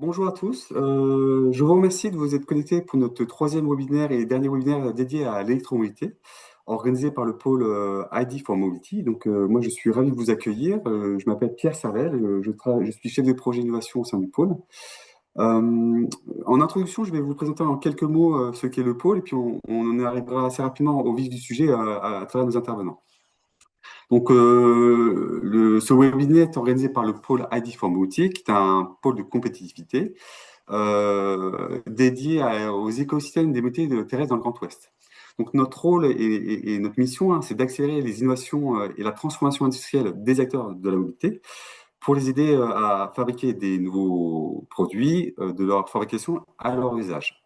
Bonjour à tous. Je vous remercie de vous être connectés pour notre troisième webinaire et dernier webinaire dédié à l'électromobilité, organisé par le pôle ID for Mobility. Donc, moi, je suis ravi de vous accueillir. Je m'appelle Pierre Servel. Je suis chef de projet innovation au sein du pôle. Euh, En introduction, je vais vous présenter en quelques mots ce qu'est le pôle, et puis on en arrivera assez rapidement au vif du sujet à travers nos intervenants. Donc, ce webinaire est organisé par le pôle ID for Mobility, qui est un pôle de compétitivité dédié aux écosystèmes des mobilités terrestres dans le Grand Ouest. Donc notre rôle et notre mission, c'est d'accélérer les innovations et la transformation industrielle des acteurs de la mobilité pour les aider à fabriquer des nouveaux produits de leur fabrication à leur usage.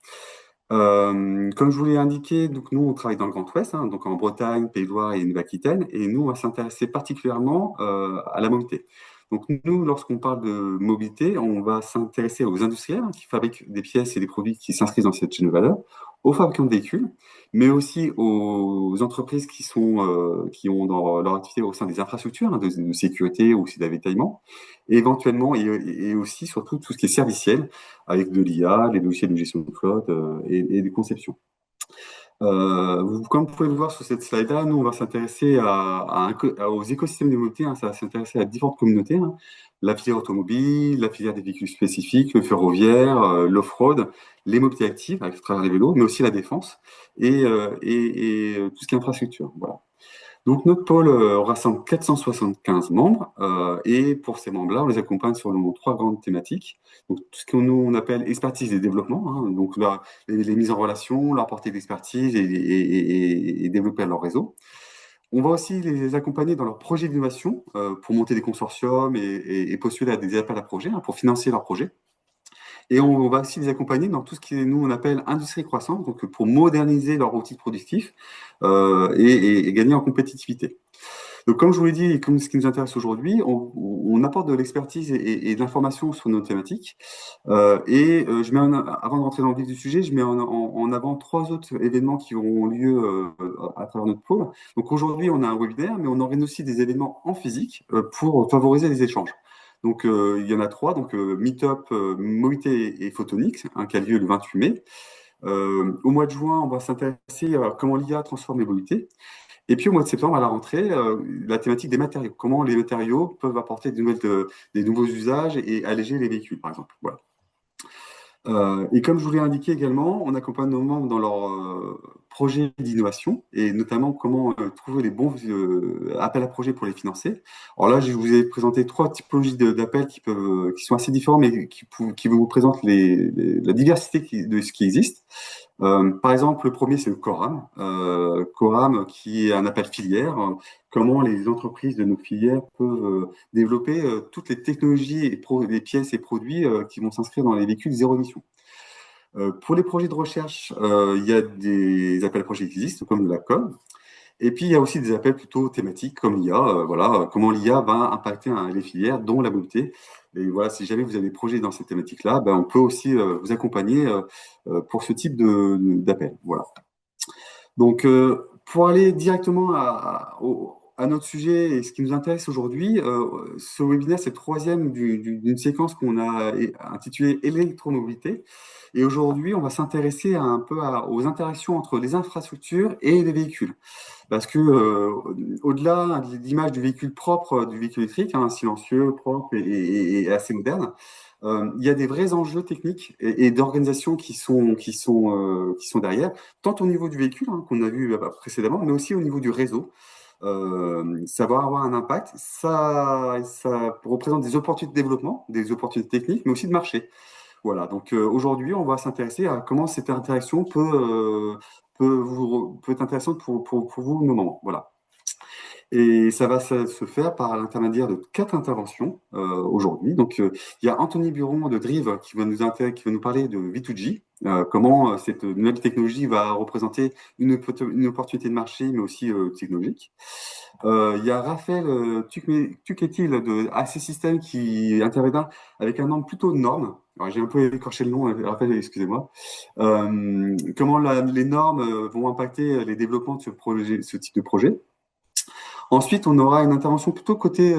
Comme je vous l'ai indiqué, donc nous on travaille dans le Grand Ouest, donc en Bretagne, Pays de Loire et Nouvelle-Aquitaine, et nous on va s'intéresser particulièrement à la mobilité. Donc nous, lorsqu'on parle de mobilité, on va s'intéresser aux industriels qui fabriquent des pièces et des produits qui s'inscrivent dans cette chaîne de valeur, aux fabricants de véhicules, mais aussi aux entreprises qui ont dans leur activité au sein des infrastructures de sécurité ou aussi d'avitaillement, et éventuellement et aussi surtout tout ce qui est serviciel avec de l'IA, les logiciels de gestion de flotte et de conception. Comme vous pouvez le voir sur cette slide-là, nous, on va s'intéresser aux écosystèmes de mobilité, ça va s'intéresser à différentes communautés, la filière automobile, la filière des véhicules spécifiques, le ferroviaire, l'off-road, les mobilités actives, à travers les vélos, mais aussi la défense et tout ce qui est infrastructure. Voilà. Donc notre pôle rassemble 475 membres et pour ces membres-là, on les accompagne sur trois grandes thématiques. Donc tout ce que nous on appelle expertise et développement, donc là, les mises en relation, leur portée d'expertise et développer leur réseau. On va aussi les accompagner dans leurs projets d'innovation pour monter des consortiums et postuler à des appels à projets pour financer leurs projets. Et on va aussi les accompagner dans tout ce qui nous on appelle industrie croissante, donc pour moderniser leur outil productif et gagner en compétitivité. Donc, comme je vous l'ai dit, et comme ce qui nous intéresse aujourd'hui, on apporte de l'expertise et de l'information sur nos thématiques. Avant de rentrer dans le vif du sujet, je mets en avant trois autres événements qui auront lieu à travers notre pôle. Donc, aujourd'hui, on a un webinaire, mais on organise aussi des événements en physique pour favoriser les échanges. Donc, il y en a trois. Donc, Meetup, Mobilité et Photonics, qui a lieu le 28 mai. Au mois de juin, on va s'intéresser à comment l'IA transforme les mobilités. Et puis au mois de septembre, à la rentrée, la thématique des matériaux. Comment les matériaux peuvent apporter des nouveaux usages et alléger les véhicules, par exemple. Voilà. Et comme je vous l'ai indiqué également, on accompagne nos membres dans leurs projets d'innovation et notamment comment trouver les bons appels à projets pour les financer. Alors là, je vous ai présenté trois typologies d'appels qui sont assez différents, mais qui vous présentent la diversité de ce qui existe. Par exemple, le premier, c'est le CORAM. CORAM, qui est un appel filière. Comment les entreprises de nos filières peuvent développer toutes les technologies et les pièces et produits qui vont s'inscrire dans les véhicules zéro émission. Pour les projets de recherche, il y a des appels à projets qui existent, comme la COM. Et puis, il y a aussi des appels plutôt thématiques, comme l'IA. Voilà, comment l'IA va impacter les filières, dont la mobilité. Et voilà, si jamais vous avez des projets dans cette thématique-là, on peut aussi vous accompagner pour ce type d'appel. Voilà. Donc, pour aller directement à notre sujet et ce qui nous intéresse aujourd'hui, ce webinaire, c'est le troisième d'une séquence qu'on a intitulée Électromobilité. Et aujourd'hui, on va s'intéresser un peu aux interactions entre les infrastructures et les véhicules. Parce que au-delà de l'image du véhicule propre, du véhicule électrique, silencieux, propre et assez moderne, il y a des vrais enjeux techniques et d'organisation qui sont derrière, tant au niveau du véhicule, qu'on a vu précédemment, mais aussi au niveau du réseau. Ça va avoir un impact. Ça représente des opportunités de développement, des opportunités techniques, mais aussi de marché. Voilà, donc aujourd'hui, on va s'intéresser à comment cette interaction peut être intéressante pour vous, nos moments. Voilà. Et ça va se faire par l'intermédiaire de quatre interventions aujourd'hui. Donc, il y a Anthony Buron de Drive qui va nous parler de V2G, comment cette nouvelle technologie va représenter une opportunité de marché, mais aussi technologique. Il y a Raphaël Tuketil de AC System qui interviendra avec un nom plutôt de normes. Alors, j'ai un peu écorché le nom, Raphaël, excusez-moi. Comment les normes vont impacter les développements de ce type de projet. Ensuite, on aura une intervention plutôt côté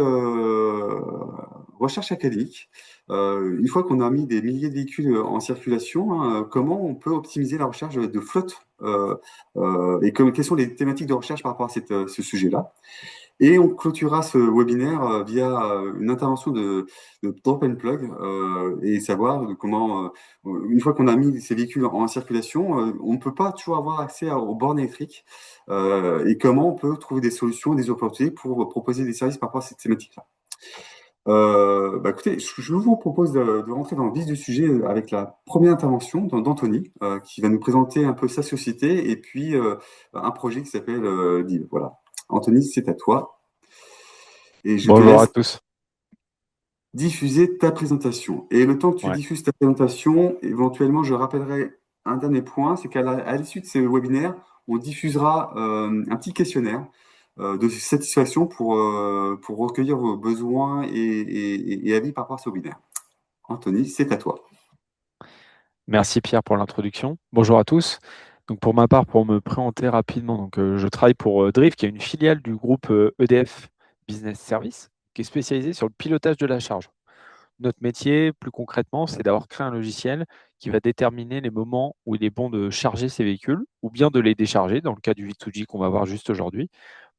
recherche académique Une fois qu'on a mis des milliers de véhicules en circulation, hein, comment on peut optimiser la recherche de flotte et quelles sont les thématiques de recherche par rapport à ce sujet-là? Et on clôturera ce webinaire via une intervention de Drop and Plug et savoir comment, une fois qu'on a mis ces véhicules en circulation, on ne peut pas toujours avoir accès aux bornes électriques et comment on peut trouver des solutions, des opportunités pour proposer des services par rapport à cette thématique-là. Écoutez, je vous propose de rentrer dans le vif du sujet avec la première intervention d'Anthony, qui va nous présenter un peu sa société et puis un projet qui s'appelle Div. Voilà. Anthony, c'est à toi. Et je te Bonjour à laisse tous. diffuser ta présentation. Et le temps que tu Ouais. diffuses ta présentation, éventuellement, je rappellerai un dernier point, c'est à l'issue de ce webinaire, on diffusera un petit questionnaire de satisfaction pour recueillir vos besoins et avis par rapport à ce webinaire. Anthony, c'est à toi. Merci Pierre pour l'introduction. Bonjour à tous. Donc pour ma part, pour me présenter rapidement, je travaille pour Drift, qui est une filiale du groupe EDF Business Service, qui est spécialisée sur le pilotage de la charge. Notre métier, plus concrètement, c'est d'avoir créé un logiciel qui va déterminer les moments où il est bon de charger ces véhicules ou bien de les décharger, dans le cas du V2G qu'on va voir juste aujourd'hui,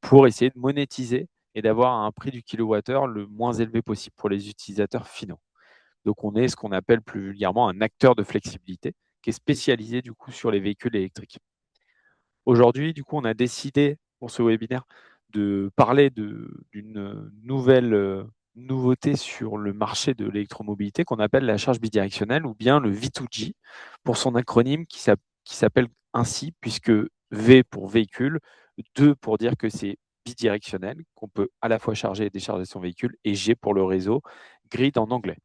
pour essayer de monétiser et d'avoir un prix du kilowattheure le moins élevé possible pour les utilisateurs finaux. Donc, on est ce qu'on appelle plus vulgairement un acteur de flexibilité qui est spécialisé du coup sur les véhicules électriques. Aujourd'hui, du coup, on a décidé pour ce webinaire de parler d'une nouvelle nouveauté sur le marché de l'électromobilité qu'on appelle la charge bidirectionnelle ou bien le V2G pour son acronyme qui s'appelle ainsi puisque V pour véhicule, 2 pour dire que c'est bidirectionnel, qu'on peut à la fois charger et décharger son véhicule, et G pour le réseau, grid en anglais.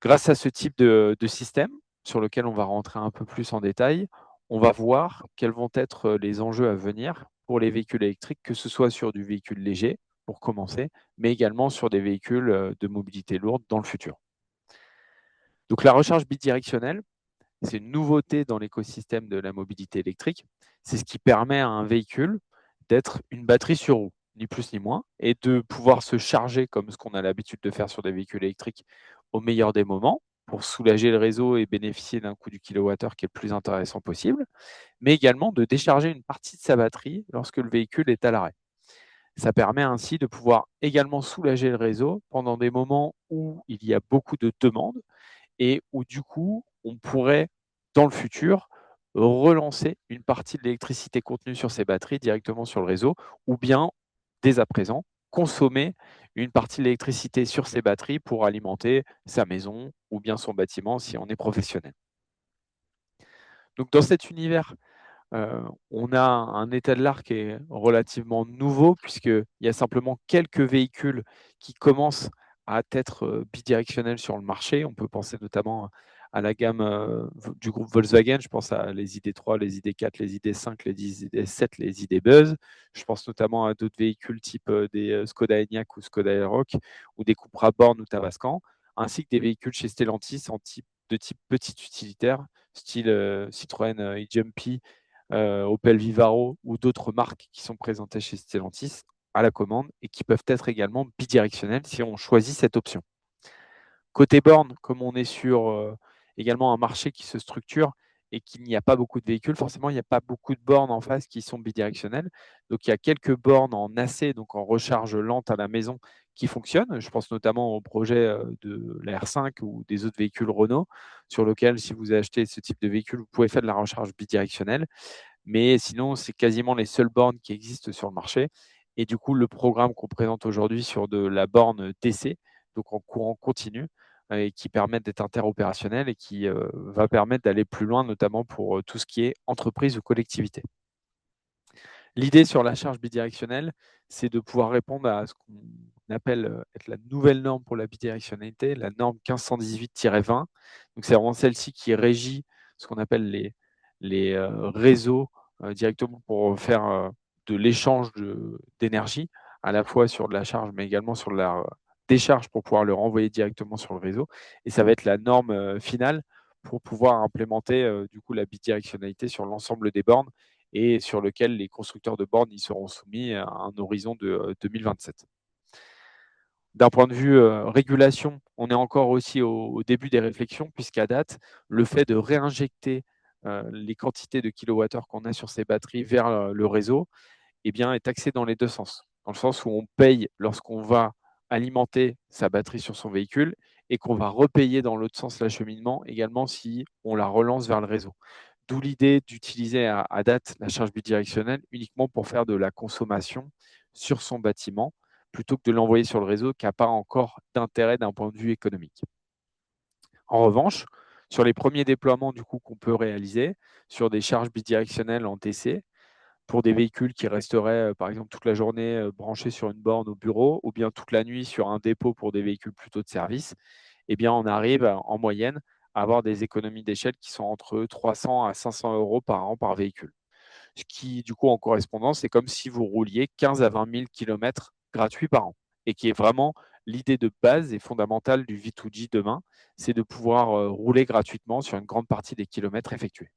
Grâce à ce type de système, sur lequel on va rentrer un peu plus en détail, on va voir quels vont être les enjeux à venir pour les véhicules électriques, que ce soit sur du véhicule léger, pour commencer, mais également sur des véhicules de mobilité lourde dans le futur. Donc la recharge bidirectionnelle, c'est une nouveauté dans l'écosystème de la mobilité électrique. C'est ce qui permet à un véhicule d'être une batterie sur roue, ni plus ni moins, et de pouvoir se charger comme ce qu'on a l'habitude de faire sur des véhicules électriques au meilleur des moments pour soulager le réseau et bénéficier d'un coût du kilowattheure qui est le plus intéressant possible, mais également de décharger une partie de sa batterie lorsque le véhicule est à l'arrêt. Ça permet ainsi de pouvoir également soulager le réseau pendant des moments où il y a beaucoup de demandes et où du coup, on pourrait, dans le futur, relancer une partie de l'électricité contenue sur ces batteries directement sur le réseau, ou bien, dès à présent, consommer une partie de l'électricité sur ces batteries pour alimenter sa maison ou bien son bâtiment si on est professionnel. Donc dans cet univers, on a un état de l'art qui est relativement nouveau puisqu'il y a simplement quelques véhicules qui commencent à être bidirectionnels sur le marché. On peut penser notamment à la gamme du groupe Volkswagen. Je pense à les ID3, les ID4, les ID5, les ID7, les ID Buzz. Je pense notamment à d'autres véhicules type des Skoda Enyaq ou Skoda Airroc ou des Cupra Born ou Tavascan, ainsi que des véhicules chez Stellantis de type petit utilitaire, style Citroën e-Jumpy, Opel Vivaro ou d'autres marques qui sont présentées chez Stellantis à la commande et qui peuvent être également bidirectionnelles si on choisit cette option. Côté borne, comme on est sur également un marché qui se structure et qu'il n'y a pas beaucoup de véhicules, forcément, il n'y a pas beaucoup de bornes en face qui sont bidirectionnelles. Donc, il y a quelques bornes en AC, donc en recharge lente à la maison, qui fonctionnent. Je pense notamment au projet de la R5 ou des autres véhicules Renault, sur lequel, si vous achetez ce type de véhicule, vous pouvez faire de la recharge bidirectionnelle. Mais sinon, c'est quasiment les seules bornes qui existent sur le marché. Et du coup, le programme qu'on présente aujourd'hui sur de la borne DC, donc en courant continu, et qui permet d'être interopérationnel et qui va permettre d'aller plus loin, notamment pour tout ce qui est entreprise ou collectivité. L'idée sur la charge bidirectionnelle, c'est de pouvoir répondre à ce qu'on appelle être la nouvelle norme pour la bidirectionnalité, la norme 1518-20. Donc, c'est vraiment celle-ci qui régit ce qu'on appelle les réseaux directement pour faire de l'échange d'énergie, à la fois sur de la charge, mais également sur de la décharge pour pouvoir le renvoyer directement sur le réseau. Et ça va être la norme finale pour pouvoir implémenter du coup la bidirectionnalité sur l'ensemble des bornes et sur lequel les constructeurs de bornes y seront soumis à un horizon de 2027. D'un point de vue régulation, on est encore aussi au début des réflexions, puisqu'à date, le fait de réinjecter les quantités de kilowattheures qu'on a sur ces batteries vers le réseau eh bien, est taxé dans les deux sens. Dans le sens où on paye lorsqu'on va alimenter sa batterie sur son véhicule et qu'on va repayer dans l'autre sens l'acheminement également si on la relance vers le réseau. D'où l'idée d'utiliser à date la charge bidirectionnelle uniquement pour faire de la consommation sur son bâtiment plutôt que de l'envoyer sur le réseau qui n'a pas encore d'intérêt d'un point de vue économique. En revanche, sur les premiers déploiements du coup qu'on peut réaliser sur des charges bidirectionnelles en DC, pour des véhicules qui resteraient, par exemple, toute la journée branchés sur une borne au bureau ou bien toute la nuit sur un dépôt pour des véhicules plutôt de service, eh bien, on arrive en moyenne à avoir des économies d'échelle qui sont entre 300 à 500 euros par an par véhicule. Ce qui, du coup, en correspondance, c'est comme si vous rouliez 15 à 20 000 kilomètres gratuits par an et qui est vraiment l'idée de base et fondamentale du V2G demain, c'est de pouvoir rouler gratuitement sur une grande partie des kilomètres effectués.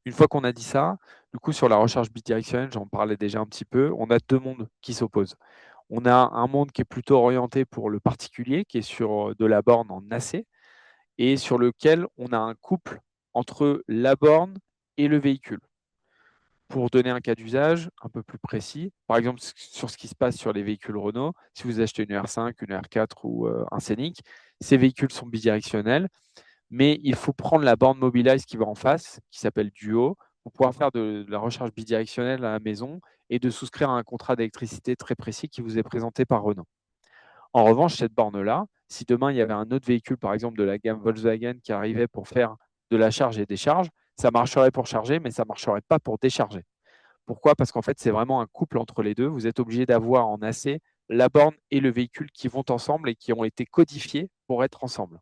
Une fois qu'on a dit ça, du coup, sur la recharge bidirectionnelle, j'en parlais déjà un petit peu, on a deux mondes qui s'opposent. On a un monde qui est plutôt orienté pour le particulier, qui est sur de la borne en AC, et sur lequel on a un couple entre la borne et le véhicule. Pour donner un cas d'usage un peu plus précis, par exemple sur ce qui se passe sur les véhicules Renault, si vous achetez une R5, une R4 ou un Scénic, ces véhicules sont bidirectionnels, mais il faut prendre la borne Mobilize qui va en face, qui s'appelle Duo, pour pouvoir faire de la recharge bidirectionnelle à la maison et de souscrire à un contrat d'électricité très précis qui vous est présenté par Renault. En revanche, cette borne-là, si demain il y avait un autre véhicule, par exemple de la gamme Volkswagen, qui arrivait pour faire de la charge et décharge, ça marcherait pour charger, mais ça ne marcherait pas pour décharger. Pourquoi? Parce qu'en fait, c'est vraiment un couple entre les deux. Vous êtes obligé d'avoir en AC la borne et le véhicule qui vont ensemble et qui ont été codifiés pour être ensemble.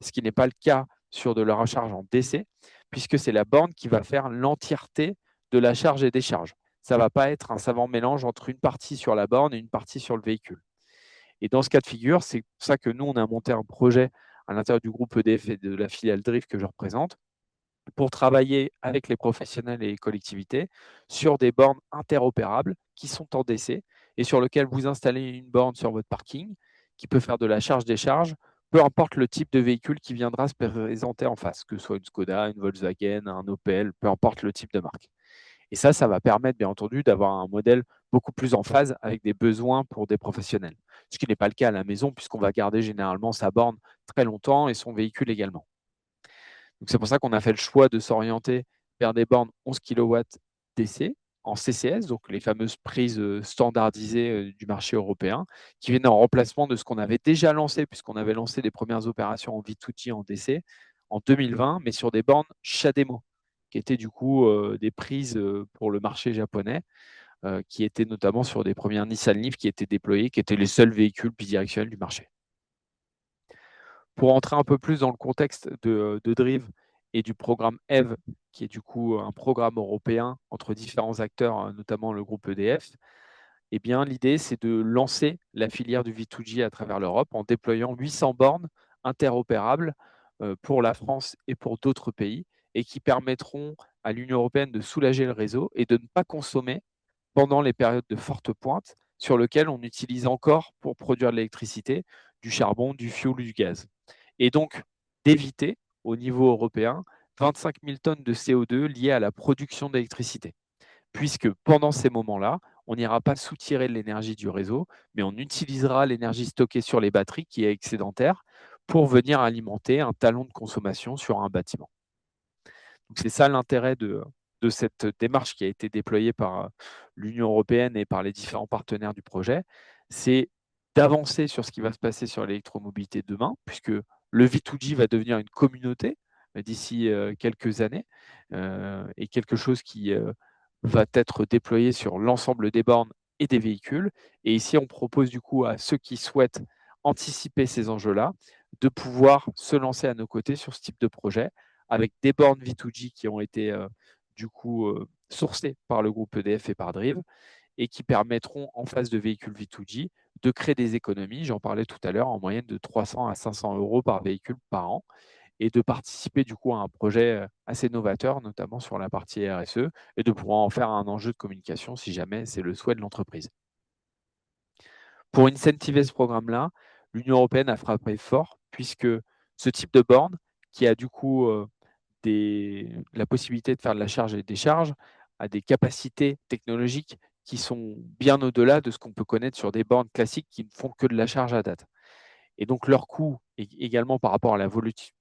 Ce qui n'est pas le cas sur de la recharge en DC, puisque c'est la borne qui va faire l'entièreté de la charge et décharge. Ça ne va pas être un savant mélange entre une partie sur la borne et une partie sur le véhicule. Et dans ce cas de figure, c'est pour ça que nous, on a monté un projet à l'intérieur du groupe EDF et de la filiale Drift que je représente, pour travailler avec les professionnels et les collectivités sur des bornes interopérables qui sont en DC et sur lesquelles vous installez une borne sur votre parking qui peut faire de la charge-décharge, peu importe le type de véhicule qui viendra se présenter en face, que ce soit une Skoda, une Volkswagen, un Opel, peu importe le type de marque. Et ça va permettre, bien entendu, d'avoir un modèle beaucoup plus en phase avec des besoins pour des professionnels. Ce qui n'est pas le cas à la maison, puisqu'on va garder généralement sa borne très longtemps et son véhicule également. Donc, c'est pour ça qu'on a fait le choix de s'orienter vers des bornes 11 kW DC en CCS, donc les fameuses prises standardisées du marché européen, qui viennent en remplacement de ce qu'on avait déjà lancé, puisqu'on avait lancé des premières opérations en V2G en DC en 2020, mais sur des bornes CHAdeMO, qui étaient du coup des prises pour le marché japonais, qui étaient notamment sur des premières Nissan Leaf qui étaient déployées, qui étaient les seuls véhicules bidirectionnels du marché. Pour entrer un peu plus dans le contexte de Drive et du programme EVE, qui est du coup un programme européen entre différents acteurs, notamment le groupe EDF, eh bien, l'idée, c'est de lancer la filière du V2G à travers l'Europe en déployant 800 bornes interopérables pour la France et pour d'autres pays et qui permettront à l'Union européenne de soulager le réseau et de ne pas consommer pendant les périodes de forte pointe sur lesquelles on utilise encore pour produire de l'électricité du charbon, du fioul, du gaz. Et donc d'éviter au niveau européen 25 000 tonnes de CO2 liées à la production d'électricité. Puisque pendant ces moments-là, on n'ira pas soutirer l'énergie du réseau, mais on utilisera l'énergie stockée sur les batteries qui est excédentaire pour venir alimenter un talon de consommation sur un bâtiment. Donc c'est ça l'intérêt de cette démarche qui a été déployée par l'Union européenne et par les différents partenaires du projet, c'est d'avancer sur ce qui va se passer sur l'électromobilité demain, puisque le V2G va devenir une communauté d'ici quelques années et quelque chose qui va être déployé sur l'ensemble des bornes et des véhicules. Et ici, on propose du coup à ceux qui souhaitent anticiper ces enjeux-là de pouvoir se lancer à nos côtés sur ce type de projet avec des bornes V2G qui ont été du coup sourcées par le groupe EDF et par Drive et qui permettront en phase de véhicules V2G de créer des économies, j'en parlais tout à l'heure, en moyenne de 300 à 500 euros par véhicule par an et de participer du coup à un projet assez novateur, notamment sur la partie RSE, et de pouvoir en faire un enjeu de communication si jamais c'est le souhait de l'entreprise. Pour incentiver ce programme-là, l'Union européenne a frappé fort puisque ce type de borne qui a du coup la possibilité de faire de la charge et de décharge a des capacités technologiques qui sont bien au-delà de ce qu'on peut connaître sur des bornes classiques qui ne font que de la charge à date. Et donc leur coût, également par rapport à la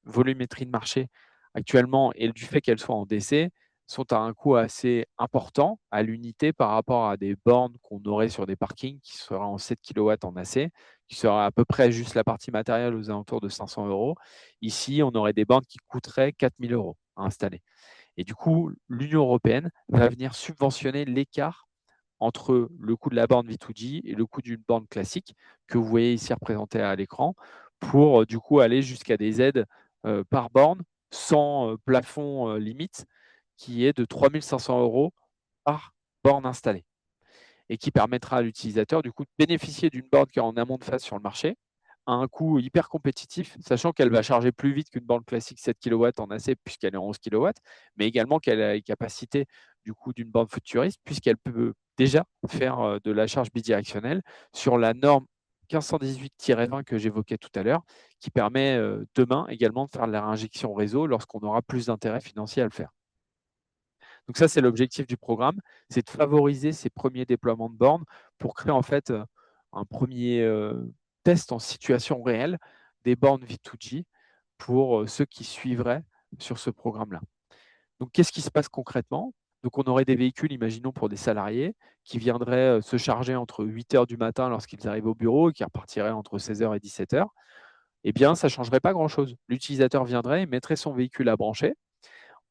volumétrie de marché actuellement et du fait qu'elles soient en DC, sont à un coût assez important à l'unité par rapport à des bornes qu'on aurait sur des parkings qui seraient en 7 kW en AC, qui seraient à peu près juste la partie matérielle aux alentours de 500 euros. Ici, on aurait des bornes qui coûteraient 4 000 euros à installer. Et du coup, l'Union européenne va venir subventionner l'écart entre le coût de la borne V2G et le coût d'une borne classique que vous voyez ici représentée à l'écran pour du coup aller jusqu'à des aides par borne sans plafond limite qui est de 3 500 euros par borne installée et qui permettra à l'utilisateur du coup de bénéficier d'une borne qui est en amont de phase sur le marché à un coût hyper compétitif, sachant qu'elle va charger plus vite qu'une borne classique 7 kW en AC puisqu'elle est en 11 kW, mais également qu'elle a les capacités du coup d'une borne futuriste puisqu'elle peut déjà faire de la charge bidirectionnelle sur la norme 1518-20 que j'évoquais tout à l'heure, qui permet demain également de faire de la réinjection réseau lorsqu'on aura plus d'intérêt financier à le faire. Donc ça, c'est l'objectif du programme, c'est de favoriser ces premiers déploiements de bornes pour créer en fait un premier test en situation réelle des bornes V2G pour ceux qui suivraient sur ce programme-là. Donc qu'est-ce qui se passe concrètement? Donc on aurait des véhicules, imaginons pour des salariés, qui viendraient se charger entre 8 heures du matin lorsqu'ils arrivent au bureau et qui repartiraient entre 16 heures et 17 heures. Eh bien, ça ne changerait pas grand-chose. L'utilisateur viendrait et mettrait son véhicule à brancher,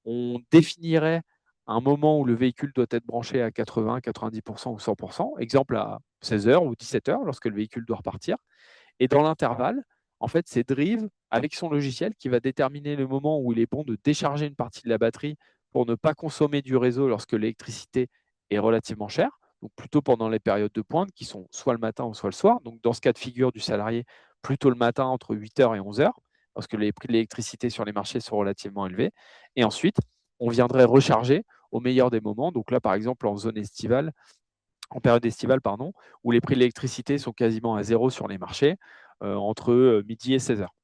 on définirait un moment où le véhicule doit être branché à 80, 90% ou 100%, exemple à 16 heures ou 17 heures lorsque le véhicule doit repartir. Et dans l'intervalle, en fait, c'est Drive avec son logiciel qui va déterminer le moment où il est bon de décharger une partie de la batterie pour ne pas consommer du réseau lorsque l'électricité est relativement chère, donc plutôt pendant les périodes de pointe qui sont soit le matin ou soit le soir. Donc dans ce cas de figure du salarié, plutôt le matin entre 8 heures et 11 heures, parce que les prix de l'électricité sur les marchés sont relativement élevés. Et ensuite, on viendrait recharger au meilleur des moments. Donc là, par exemple, en zone estivale, en période estivale, pardon, où les prix de l'électricité sont quasiment à zéro sur les marchés, entre midi et 16 heures.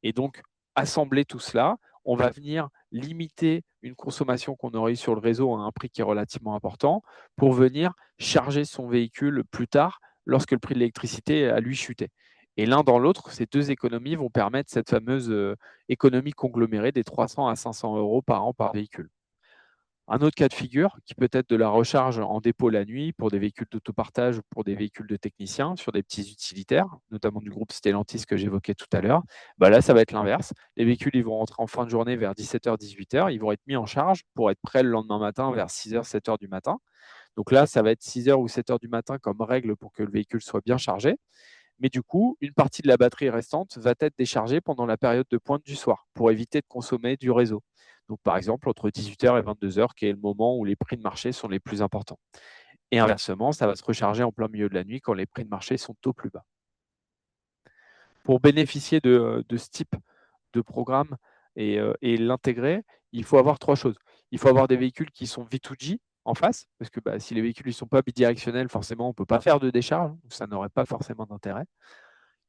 Et donc, assembler tout cela, on va venir limiter une consommation qu'on aurait eu sur le réseau à un prix qui est relativement important pour venir charger son véhicule plus tard lorsque le prix de l'électricité a lui chuté. Et l'un dans l'autre, ces deux économies vont permettre cette fameuse économie conglomérée des 300 à 500 euros par an par véhicule. Un autre cas de figure qui peut être de la recharge en dépôt la nuit pour des véhicules d'autopartage ou pour des véhicules de techniciens sur des petits utilitaires, notamment du groupe Stellantis que j'évoquais tout à l'heure. Bah là, ça va être l'inverse. Les véhicules ils vont rentrer en fin de journée vers 17h, 18h. Ils vont être mis en charge pour être prêts le lendemain matin vers 6h, 7h du matin. Donc là, ça va être 6h ou 7h du matin comme règle pour que le véhicule soit bien chargé. Mais du coup, une partie de la batterie restante va être déchargée pendant la période de pointe du soir pour éviter de consommer du réseau. Donc, par exemple, entre 18h et 22h, qui est le moment où les prix de marché sont les plus importants. Et inversement, ça va se recharger en plein milieu de la nuit quand les prix de marché sont au plus bas. Pour bénéficier de ce type de programme et l'intégrer, il faut avoir trois choses. Il faut avoir des véhicules qui sont V2G en face, parce que si les véhicules ne sont pas bidirectionnels, forcément, on ne peut pas faire de décharge, donc ça n'aurait pas forcément d'intérêt.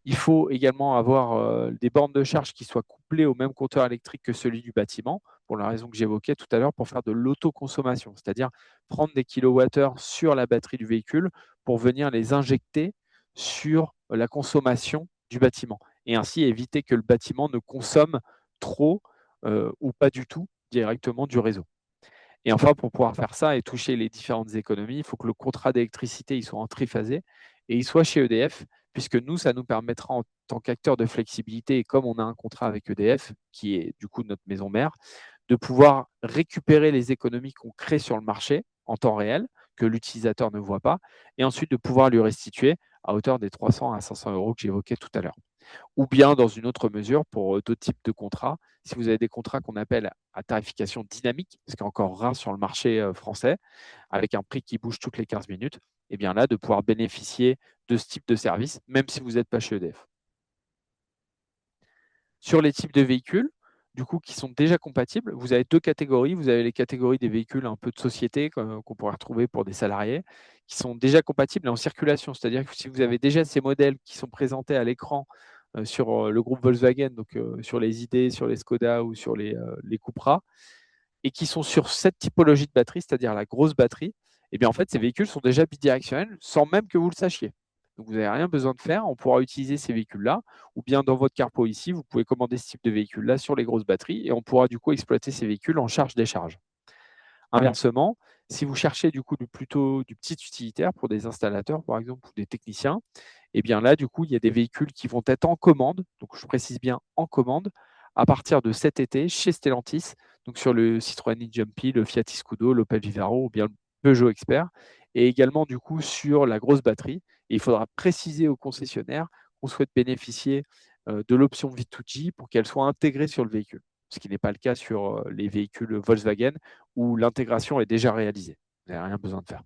Il faut également avoir des bornes de charge qui soient couplées au même compteur électrique que celui du bâtiment, pour la raison que j'évoquais tout à l'heure, pour faire de l'autoconsommation, c'est-à-dire prendre des kilowattheures sur la batterie du véhicule pour venir les injecter sur la consommation du bâtiment, et ainsi éviter que le bâtiment ne consomme trop ou pas du tout directement du réseau. Et enfin, pour pouvoir faire ça et toucher les différentes économies, il faut que le contrat d'électricité il soit en triphasé et il soit chez EDF, puisque nous, ça nous permettra en tant qu'acteur de flexibilité, et comme on a un contrat avec EDF, qui est du coup notre maison mère, de pouvoir récupérer les économies qu'on crée sur le marché en temps réel, que l'utilisateur ne voit pas, et ensuite de pouvoir lui restituer à hauteur des 300 à 500 euros que j'évoquais tout à l'heure. Ou bien dans une autre mesure pour d'autres types de contrats, si vous avez des contrats qu'on appelle à tarification dynamique, ce qui est encore rare sur le marché français, avec un prix qui bouge toutes les 15 minutes, et bien là, de pouvoir bénéficier de ce type de service, même si vous n'êtes pas chez EDF. Sur les types de véhicules, du coup, qui sont déjà compatibles, vous avez deux catégories. Vous avez les catégories des véhicules un peu de société qu'on pourrait retrouver pour des salariés, qui sont déjà compatibles et en circulation. C'est-à-dire que si vous avez déjà ces modèles qui sont présentés à l'écran sur le groupe Volkswagen, donc sur les ID, sur les Skoda ou sur les Cupra, et qui sont sur cette typologie de batterie, c'est-à-dire la grosse batterie, eh bien en fait, ces véhicules sont déjà bidirectionnels sans même que vous le sachiez. Donc vous n'avez rien besoin de faire, on pourra utiliser ces véhicules-là, ou bien dans votre carpo ici, vous pouvez commander ce type de véhicule-là sur les grosses batteries, et on pourra du coup exploiter ces véhicules en charge-décharge. Inversement, si vous cherchez du coup plutôt du petit utilitaire pour des installateurs par exemple ou des techniciens, et bien là du coup il y a des véhicules qui vont être en commande, donc je précise bien en commande, à partir de cet été chez Stellantis, donc sur le Citroën e-Jumpy, le Fiat Scudo, l'Opel Vivaro ou bien le Peugeot Expert, et également du coup sur la grosse batterie. Et il faudra préciser au concessionnaire qu'on souhaite bénéficier de l'option V2G pour qu'elle soit intégrée sur le véhicule, ce qui n'est pas le cas sur les véhicules Volkswagen où l'intégration est déjà réalisée. Vous n'avez rien besoin de faire.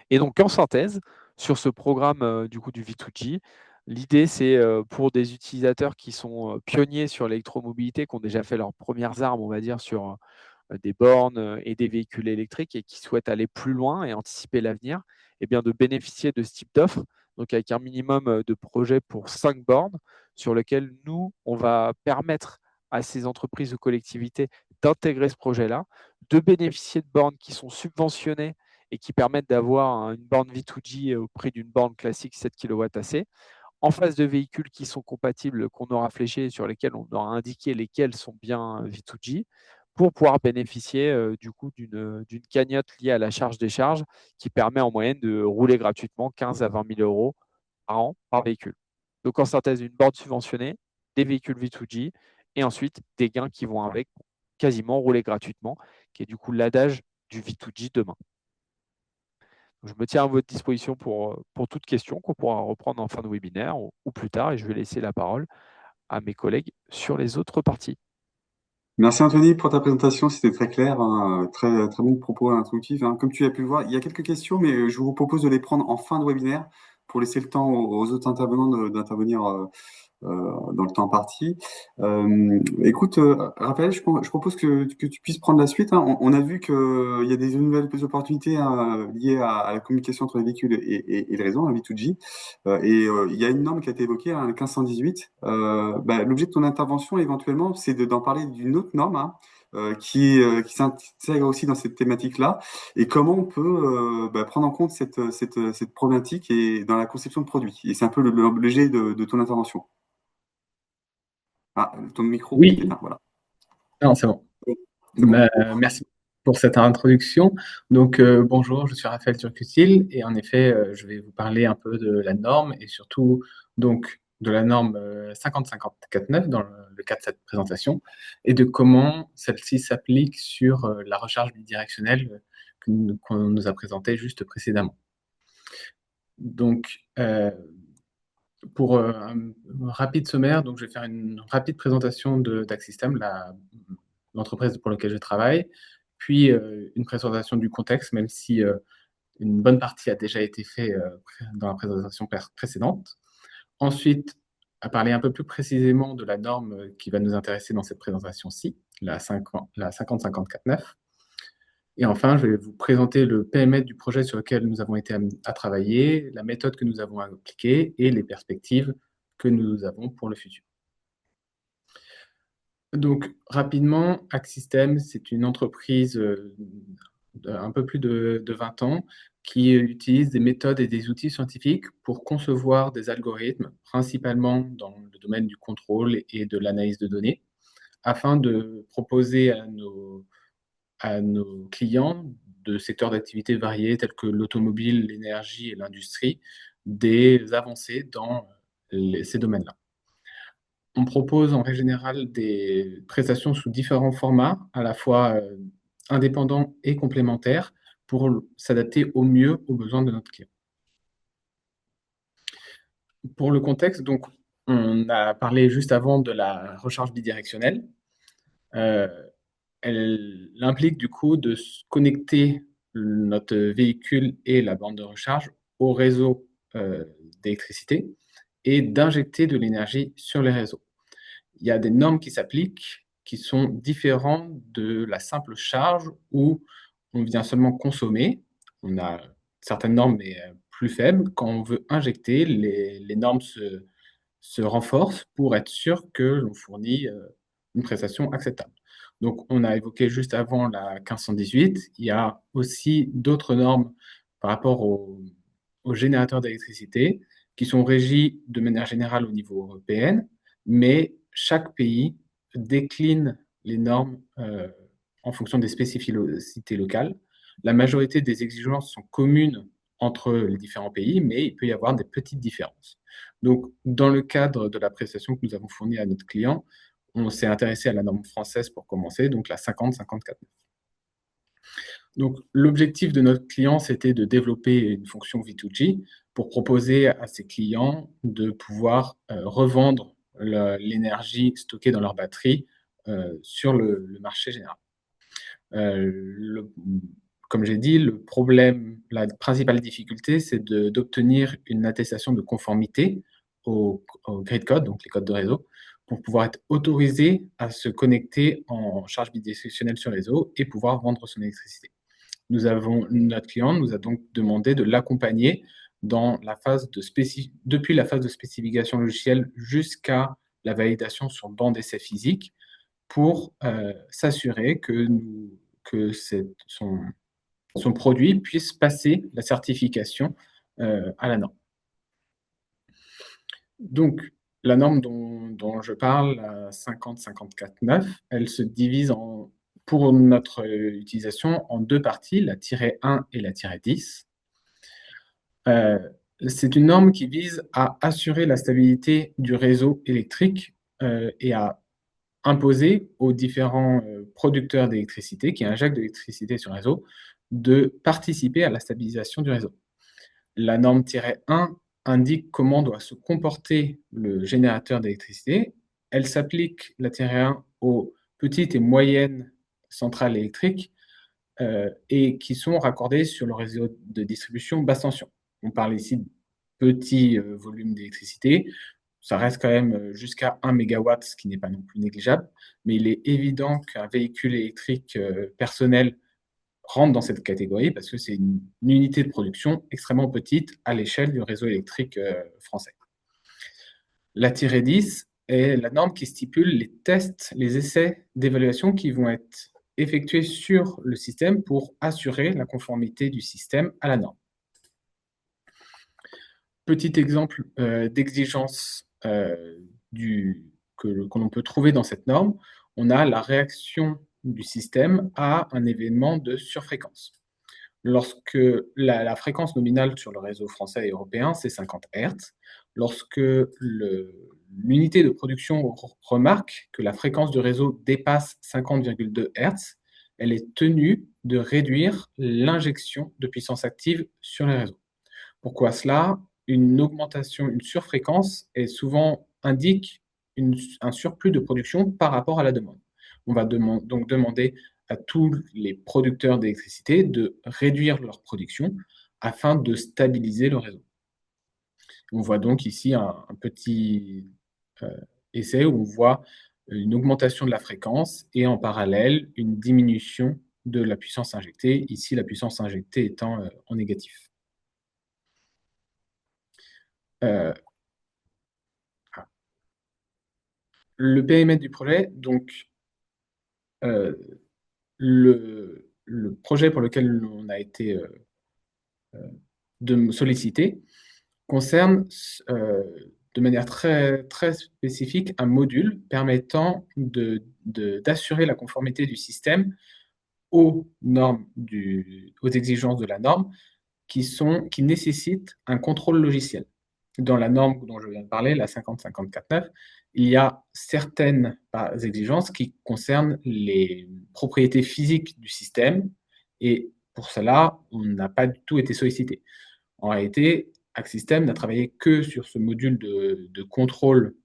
Et donc, en synthèse, sur ce programme du coup du V2G, l'idée, c'est pour des utilisateurs qui sont pionniers sur l'électromobilité, qui ont déjà fait leurs premières armes, on va dire, sur des bornes et des véhicules électriques et qui souhaitent aller plus loin et anticiper l'avenir, eh bien de bénéficier de ce type d'offre, donc avec un minimum de projets pour 5 bornes, sur lesquels nous, on va permettre à ces entreprises ou collectivités d'intégrer ce projet-là, de bénéficier de bornes qui sont subventionnées et qui permettent d'avoir une borne V2G au prix d'une borne classique 7 kW AC, en face de véhicules qui sont compatibles, qu'on aura fléchés et sur lesquels on aura indiqué lesquels sont bien V2G, pour pouvoir bénéficier du coup d'une cagnotte liée à la charge-décharge qui permet en moyenne de rouler gratuitement 15 à 20 000 euros par an par véhicule. Donc en synthèse, une borne subventionnée, des véhicules V2G et ensuite des gains qui vont avec quasiment rouler gratuitement, qui est du coup l'adage du V2G demain. Je me tiens à votre disposition pour toute question qu'on pourra reprendre en fin de webinaire ou plus tard, et je vais laisser la parole à mes collègues sur les autres parties. Merci Anthony pour ta présentation, c'était très clair, hein, très, très bon propos instructif, hein. Comme tu as pu le voir, il y a quelques questions, mais je vous propose de les prendre en fin de webinaire pour laisser le temps aux autres intervenants d'intervenir dans le temps imparti. Écoute, Raphaël, je propose que tu puisses prendre la suite, hein. On a vu qu'il y a des nouvelles opportunités, hein, liées à la communication entre les véhicules et le réseau, un V2G. Il y a une norme qui a été évoquée, hein, le 1518. L'objet de ton intervention, éventuellement, c'est d'en parler d'une autre norme, hein, qui s'intègre aussi dans cette thématique-là, et comment on peut prendre en compte cette problématique et dans la conception de produits. Et c'est un peu l'objet de ton intervention. Ah, ton micro est Oui, éteint, voilà. non, c'est bon. C'est bon. Merci pour cette introduction. Donc, bonjour, je suis Raphaël Turcutil et en effet, je vais vous parler un peu de la norme et surtout donc de la norme 50-50-49 dans le cadre de cette présentation et de comment celle-ci s'applique sur la recharge bidirectionnelle qu'on nous a présentée juste précédemment. Donc, pour un rapide sommaire, donc je vais faire une rapide présentation d'Axystem, l'entreprise pour laquelle je travaille, puis une présentation du contexte, même si une bonne partie a déjà été faite dans la présentation précédente. Ensuite, à parler un peu plus précisément de la norme qui va nous intéresser dans cette présentation-ci, la 50-50-49. Et enfin, je vais vous présenter le périmètre du projet sur lequel nous avons été amenés à travailler, la méthode que nous avons appliquée et les perspectives que nous avons pour le futur. Donc, rapidement, Axe-System, c'est une entreprise d'un peu plus de 20 ans qui utilise des méthodes et des outils scientifiques pour concevoir des algorithmes, principalement dans le domaine du contrôle et de l'analyse de données, afin de proposer à nos clients de secteurs d'activité variés tels que l'automobile, l'énergie et l'industrie, des avancées dans ces domaines-là. On propose en règle générale des prestations sous différents formats, à la fois indépendants et complémentaires, pour s'adapter au mieux aux besoins de notre client. Pour le contexte, donc, on a parlé juste avant de la recharge bidirectionnelle. Elle implique du coup de connecter notre véhicule et la bande de recharge au réseau d'électricité et d'injecter de l'énergie sur les réseaux. Il y a des normes qui s'appliquent qui sont différentes de la simple charge où on vient seulement consommer. On a certaines normes mais plus faibles. Quand on veut injecter, les normes se renforcent pour être sûr que l'on fournit une prestation acceptable. Donc, on a évoqué juste avant la 1518, il y a aussi d'autres normes par rapport aux générateurs d'électricité qui sont régis de manière générale au niveau européen, mais chaque pays décline les normes en fonction des spécificités locales. La majorité des exigences sont communes entre les différents pays, mais il peut y avoir des petites différences. Donc, dans le cadre de la prestation que nous avons fournie à notre client, on s'est intéressé à la norme française pour commencer, donc la 50-54. Donc, l'objectif de notre client, c'était de développer une fonction V2G pour proposer à ses clients de pouvoir revendre l'énergie stockée dans leur batterie sur le marché général. Comme j'ai dit, le problème, la principale difficulté, c'est d'obtenir une attestation de conformité au grid code, donc les codes de réseau, pour pouvoir être autorisé à se connecter en charge bidirectionnelle sur le réseau et pouvoir vendre son électricité. Notre client nous a donc demandé de l'accompagner dans la phase depuis la phase de spécification logicielle jusqu'à la validation sur banc d'essai physique pour s'assurer que son produit puisse passer la certification à la norme. Donc, la norme dont je parle, la 50-54-9, elle se divise pour notre utilisation en deux parties, la -1 et la -10. C'est une norme qui vise à assurer la stabilité du réseau électrique et à imposer aux différents producteurs d'électricité qui injectent de l'électricité sur le réseau de participer à la stabilisation du réseau. La norme -1 indique comment doit se comporter le générateur d'électricité. Elle s'applique, la -1, aux petites et moyennes centrales électriques et qui sont raccordées sur le réseau de distribution basse tension. On parle ici de petits volumes d'électricité. Ça reste quand même jusqu'à 1 MW, ce qui n'est pas non plus négligeable, mais il est évident qu'un véhicule électrique personnel rentre dans cette catégorie parce que c'est une unité de production extrêmement petite à l'échelle du réseau électrique français. La -10 est la norme qui stipule les tests, les essais d'évaluation qui vont être effectués sur le système pour assurer la conformité du système à la norme. Petit exemple d'exigence que l'on peut trouver dans cette norme, on a la réaction du système à un événement de surfréquence. Lorsque la fréquence nominale sur le réseau français et européen, c'est 50 Hz. Lorsque l'unité de production remarque que la fréquence du réseau dépasse 50,2 Hz, elle est tenue de réduire l'injection de puissance active sur les réseaux. Pourquoi cela? Une augmentation, une surfréquence indique un surplus de production par rapport à la demande. On va donc demander à tous les producteurs d'électricité de réduire leur production afin de stabiliser le réseau. On voit donc ici un petit essai où on voit une augmentation de la fréquence et en parallèle une diminution de la puissance injectée, ici la puissance injectée étant en négatif. Le périmètre du projet, donc le projet pour lequel on a été sollicité concerne de manière très, très spécifique un module permettant d'assurer la conformité du système aux normes, aux exigences de la norme qui nécessitent un contrôle logiciel. Dans la norme dont je viens de parler, la 50-54-9, il y a certaines exigences qui concernent les propriétés physiques du système et pour cela, on n'a pas du tout été sollicité. En réalité, Axystem n'a travaillé que sur ce module de contrôle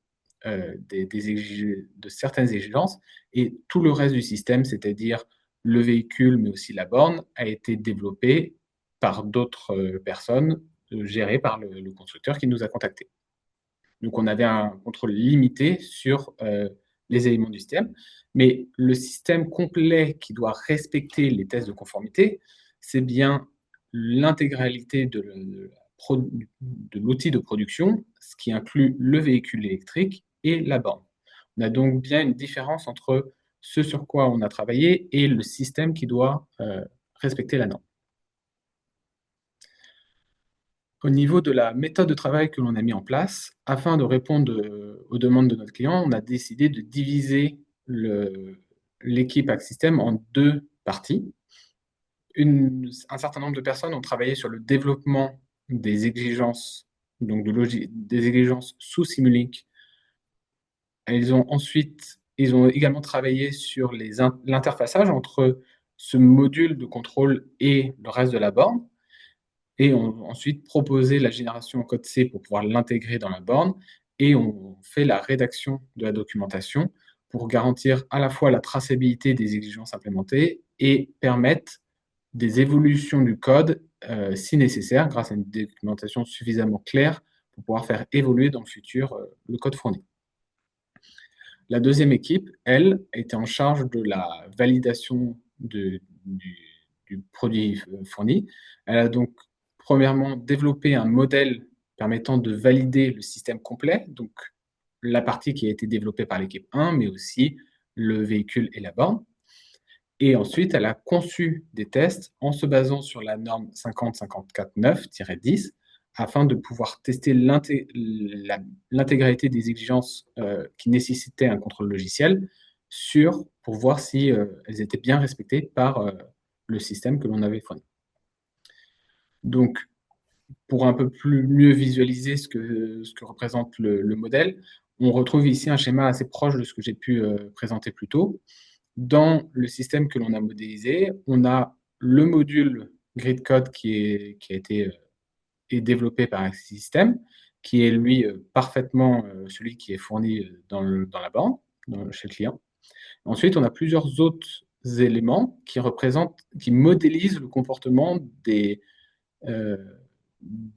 de certaines exigences et tout le reste du système, c'est-à-dire le véhicule mais aussi la borne, a été développé par d'autres personnes gérées par le constructeur qui nous a contactés. Donc, on avait un contrôle limité sur les éléments du système, mais le système complet qui doit respecter les tests de conformité, c'est bien l'intégralité de la de l'outil de production, ce qui inclut le véhicule électrique et la borne. On a donc bien une différence entre ce sur quoi on a travaillé et le système qui doit respecter la norme. Au niveau de la méthode de travail que l'on a mis en place, afin de répondre aux demandes de notre client, on a décidé de diviser l'équipe Axe System en deux parties. Un certain nombre de personnes ont travaillé sur le développement des exigences, donc des exigences sous Simulink. Ils ont également travaillé sur l'interfaçage entre ce module de contrôle et le reste de la borne, et ont ensuite proposé la génération en code C pour pouvoir l'intégrer dans la borne, et on fait la rédaction de la documentation pour garantir à la fois la traçabilité des exigences implémentées et permettre des évolutions du code si nécessaire, grâce à une documentation suffisamment claire pour pouvoir faire évoluer dans le futur le code fourni. La deuxième équipe, elle, était en charge de la validation du produit fourni. Elle a donc premièrement développé un modèle permettant de valider le système complet, donc la partie qui a été développée par l'équipe 1, mais aussi le véhicule et la borne. Et ensuite, elle a conçu des tests en se basant sur la norme 5054-9-10 afin de pouvoir tester l'intégralité des exigences qui nécessitaient un contrôle logiciel pour voir si elles étaient bien respectées par le système que l'on avait fourni. Donc, pour un peu mieux visualiser ce que représente le modèle, on retrouve ici un schéma assez proche de ce que j'ai pu présenter plus tôt. Dans le système que l'on a modélisé, on a le module GridCode qui a été développé par Axe System, qui est lui parfaitement celui qui est fourni dans la borne, chez le client. Ensuite, on a plusieurs autres éléments qui modélisent le comportement des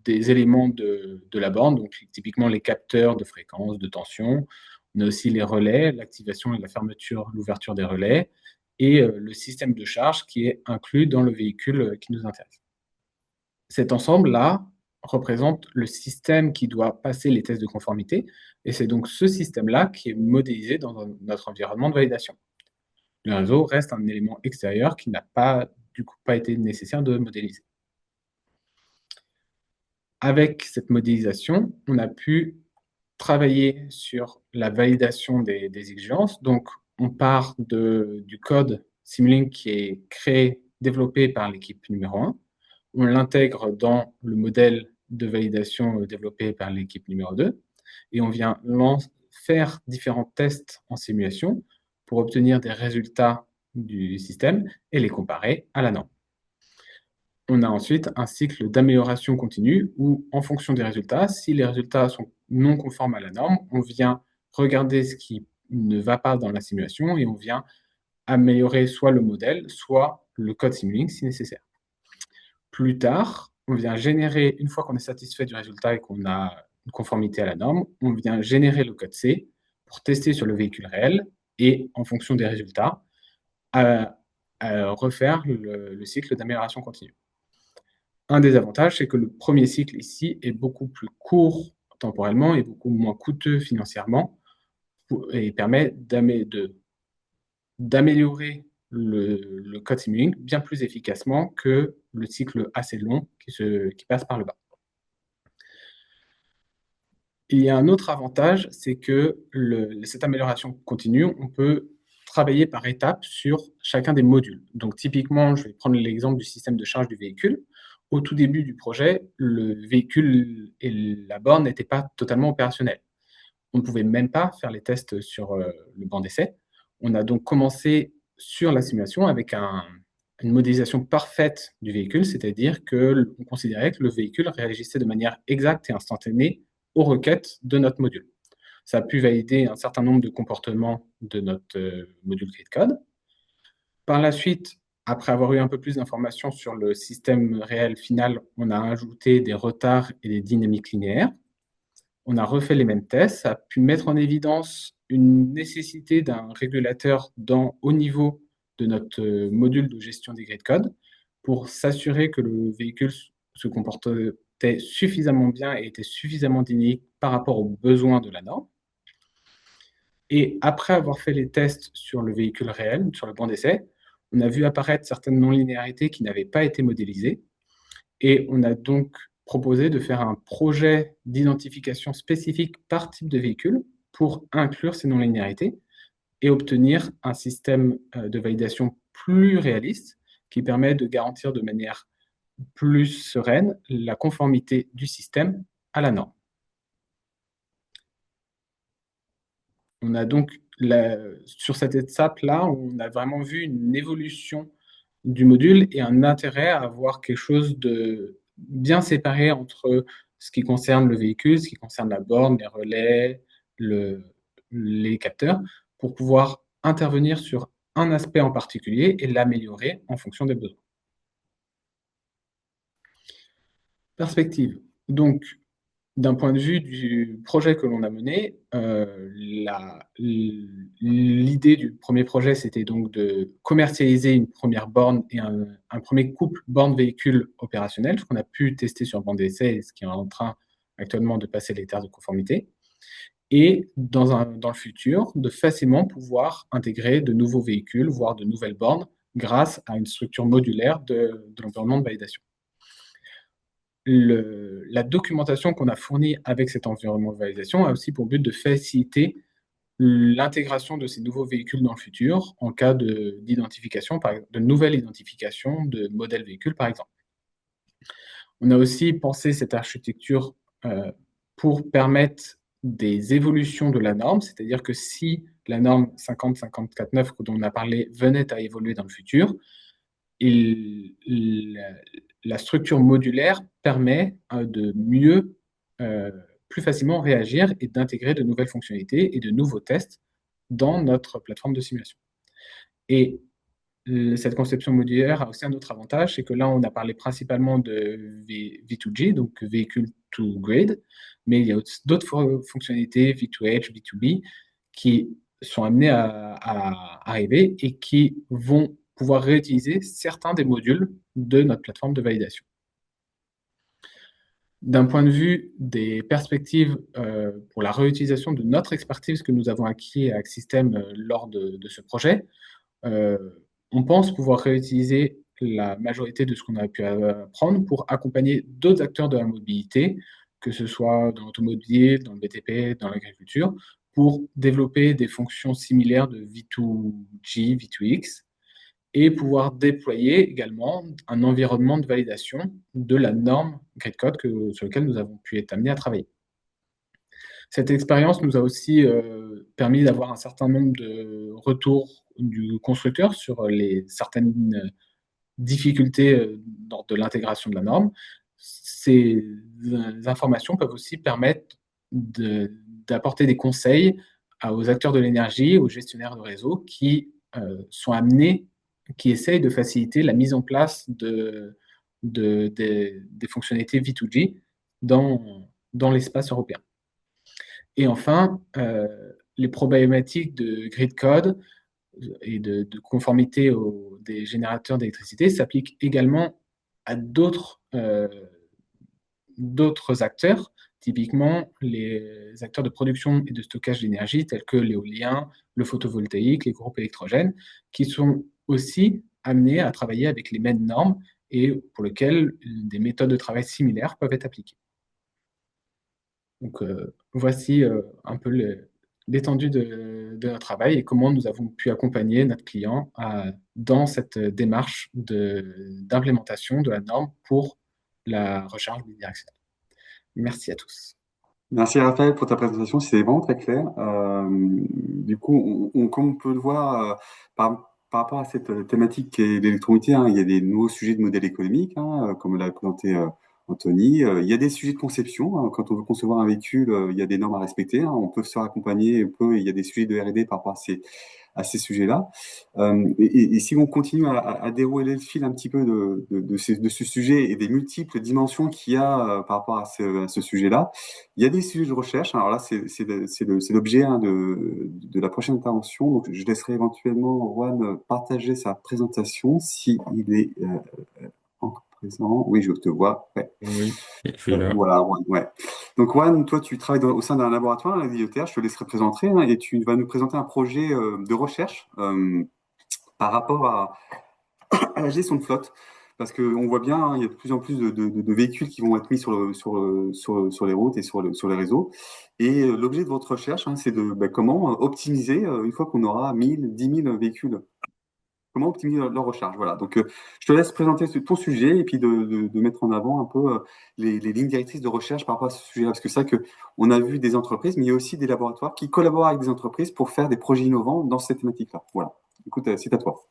éléments de la borne, donc typiquement les capteurs de fréquence, de tension. On a aussi les relais, l'activation et la fermeture, l'ouverture des relais, et le système de charge qui est inclus dans le véhicule qui nous intéresse. Cet ensemble-là représente le système qui doit passer les tests de conformité, et c'est donc ce système-là qui est modélisé dans notre environnement de validation. Le réseau reste un élément extérieur qui n'a pas été nécessaire de modéliser. Avec cette modélisation, on a pu travailler sur la validation des exigences. Donc, on part du code Simulink qui est développé par l'équipe numéro 1. On l'intègre dans le modèle de validation développé par l'équipe numéro 2. Et on vient faire différents tests en simulation pour obtenir des résultats du système et les comparer à la norme. On a ensuite un cycle d'amélioration continue où, en fonction des résultats, si les résultats sont non conformes à la norme, on vient regarder ce qui ne va pas dans la simulation et on vient améliorer soit le modèle, soit le code Simulink si nécessaire. Plus tard, on vient générer, une fois qu'on est satisfait du résultat et qu'on a une conformité à la norme, on vient générer le code C pour tester sur le véhicule réel et, en fonction des résultats, refaire le cycle d'amélioration continue. Un des avantages, c'est que le premier cycle ici est beaucoup plus court temporellement et beaucoup moins coûteux financièrement et permet d'améliorer le code Simulink bien plus efficacement que le cycle assez long qui passe par le bas. Il y a un autre avantage, c'est que cette amélioration continue, on peut travailler par étapes sur chacun des modules. Donc typiquement, je vais prendre l'exemple du système de charge du véhicule. Au tout début du projet, le véhicule et la borne n'étaient pas totalement opérationnels. On ne pouvait même pas faire les tests sur le banc d'essai. On a donc commencé sur la simulation avec une modélisation parfaite du véhicule, c'est-à-dire qu'on considérait que le véhicule réagissait de manière exacte et instantanée aux requêtes de notre module. Ça a pu valider un certain nombre de comportements de notre module GridCode. Par la suite, après avoir eu un peu plus d'informations sur le système réel final, on a ajouté des retards et des dynamiques linéaires. On a refait les mêmes tests. Ça a pu mettre en évidence une nécessité d'un régulateur au niveau de notre module de gestion des GridCode pour s'assurer que le véhicule se comporte comportait suffisamment bien et était suffisamment dynamique par rapport aux besoins de la norme. Et après avoir fait les tests sur le véhicule réel, sur le banc d'essai, on a vu apparaître certaines non-linéarités qui n'avaient pas été modélisées. Et on a donc proposé de faire un projet d'identification spécifique par type de véhicule pour inclure ces non-linéarités et obtenir un système de validation plus réaliste qui permet de garantir de manière plus sereine la conformité du système à la norme. On a donc, sur cette étape-là, on a vraiment vu une évolution du module et un intérêt à avoir quelque chose de bien séparé entre ce qui concerne le véhicule, ce qui concerne la borne, les relais, les capteurs, pour pouvoir intervenir sur un aspect en particulier et l'améliorer en fonction des besoins. Perspective. Donc, d'un point de vue du projet que l'on a mené, l'idée du premier projet, c'était donc de commercialiser une première borne et un premier couple borne-véhicule opérationnel, ce qu'on a pu tester sur bande d'essai et ce qui est en train actuellement de passer les tests de conformité. Et dans le futur, de facilement pouvoir intégrer de nouveaux véhicules, voire de nouvelles bornes, grâce à une structure modulaire de l'environnement de validation. La documentation qu'on a fournie avec cet environnement de validation a aussi pour but de faciliter l'intégration de ces nouveaux véhicules dans le futur en cas d'identification, de nouvelle identification de modèles véhicules, par exemple. On a aussi pensé cette architecture pour permettre des évolutions de la norme, c'est-à-dire que si la norme 50-54-9 dont on a parlé venait à évoluer dans le futur, la structure modulaire permet de mieux, plus facilement réagir et d'intégrer de nouvelles fonctionnalités et de nouveaux tests dans notre plateforme de simulation. Et cette conception modulaire a aussi un autre avantage, c'est que là, on a parlé principalement de V2G, donc véhicule to grade, mais il y a d'autres fonctionnalités, V2H, V2B, qui sont amenées à arriver et qui vont pouvoir réutiliser certains des modules de notre plateforme de validation. D'un point de vue des perspectives pour la réutilisation de notre expertise que nous avons acquis à Axystem lors de ce projet, on pense pouvoir réutiliser la majorité de ce qu'on a pu apprendre pour accompagner d'autres acteurs de la mobilité, que ce soit dans l'automobile, dans le BTP, dans l'agriculture, pour développer des fonctions similaires de V2G, V2X, et pouvoir déployer également un environnement de validation de la norme GridCode sur lequel nous avons pu être amenés à travailler. Cette expérience nous a aussi permis d'avoir un certain nombre de retours du constructeur sur certaines difficultés de l'intégration de la norme. Ces informations peuvent aussi permettre d'apporter des conseils aux acteurs de l'énergie, aux gestionnaires de réseau qui sont amenés, qui essayent de faciliter la mise en place des fonctionnalités V2G dans l'espace européen. Et enfin, les problématiques de grid code et de conformité des générateurs d'électricité s'appliquent également à d'autres acteurs, typiquement les acteurs de production et de stockage d'énergie tels que l'éolien, le photovoltaïque, les groupes électrogènes, qui sont aussi amenés à travailler avec les mêmes normes et pour lesquelles des méthodes de travail similaires peuvent être appliquées. Donc, voici un peu l'étendue de notre travail et comment nous avons pu accompagner notre client dans cette démarche d'implémentation de la norme pour la recharge bidirectionnelle. Merci à tous. Merci Raphaël pour ta présentation, c'était vraiment très clair. Du coup, comme on peut le voir, par rapport à cette thématique qui est l'électromobilité, hein, il y a des nouveaux sujets de modèle économique, hein, comme l'a présenté Anthony. Il y a des sujets de conception. Hein, quand on veut concevoir un véhicule, il y a des normes à respecter. Hein, on peut se faire accompagner, il y a des sujets de R&D par rapport à ces sujets-là. Et si on continue à dérouler le fil un petit peu de ce sujet et des multiples dimensions qu'il y a par rapport à ce sujet-là, il y a des sujets de recherche. Alors là, c'est l'objet hein, de la prochaine intervention. Donc, je laisserai éventuellement Juan partager sa présentation s'il est encore présent. présent. Oui, je te vois. Ouais. Oui, je suis là. Voilà, Juan, ouais. Donc, Juan, toi, tu travailles au sein d'un laboratoire à l'IETH, je te laisserai présenter, hein, et tu vas nous présenter un projet de recherche par rapport à la gestion de flotte. Parce qu'on voit bien, hein, il y a de plus en plus de véhicules qui vont être mis sur les routes et sur les réseaux. Et l'objet de votre recherche, hein, c'est de comment optimiser, une fois qu'on aura 10 000 véhicules, comment optimiser leur recharge. Voilà. Donc, je te laisse présenter ton sujet et puis de mettre en avant un peu les lignes directrices de recherche par rapport à ce sujet-là. Parce que c'est vrai qu'on a vu des entreprises, mais il y a aussi des laboratoires qui collaborent avec des entreprises pour faire des projets innovants dans cette thématique-là. Voilà. Écoute, c'est à toi.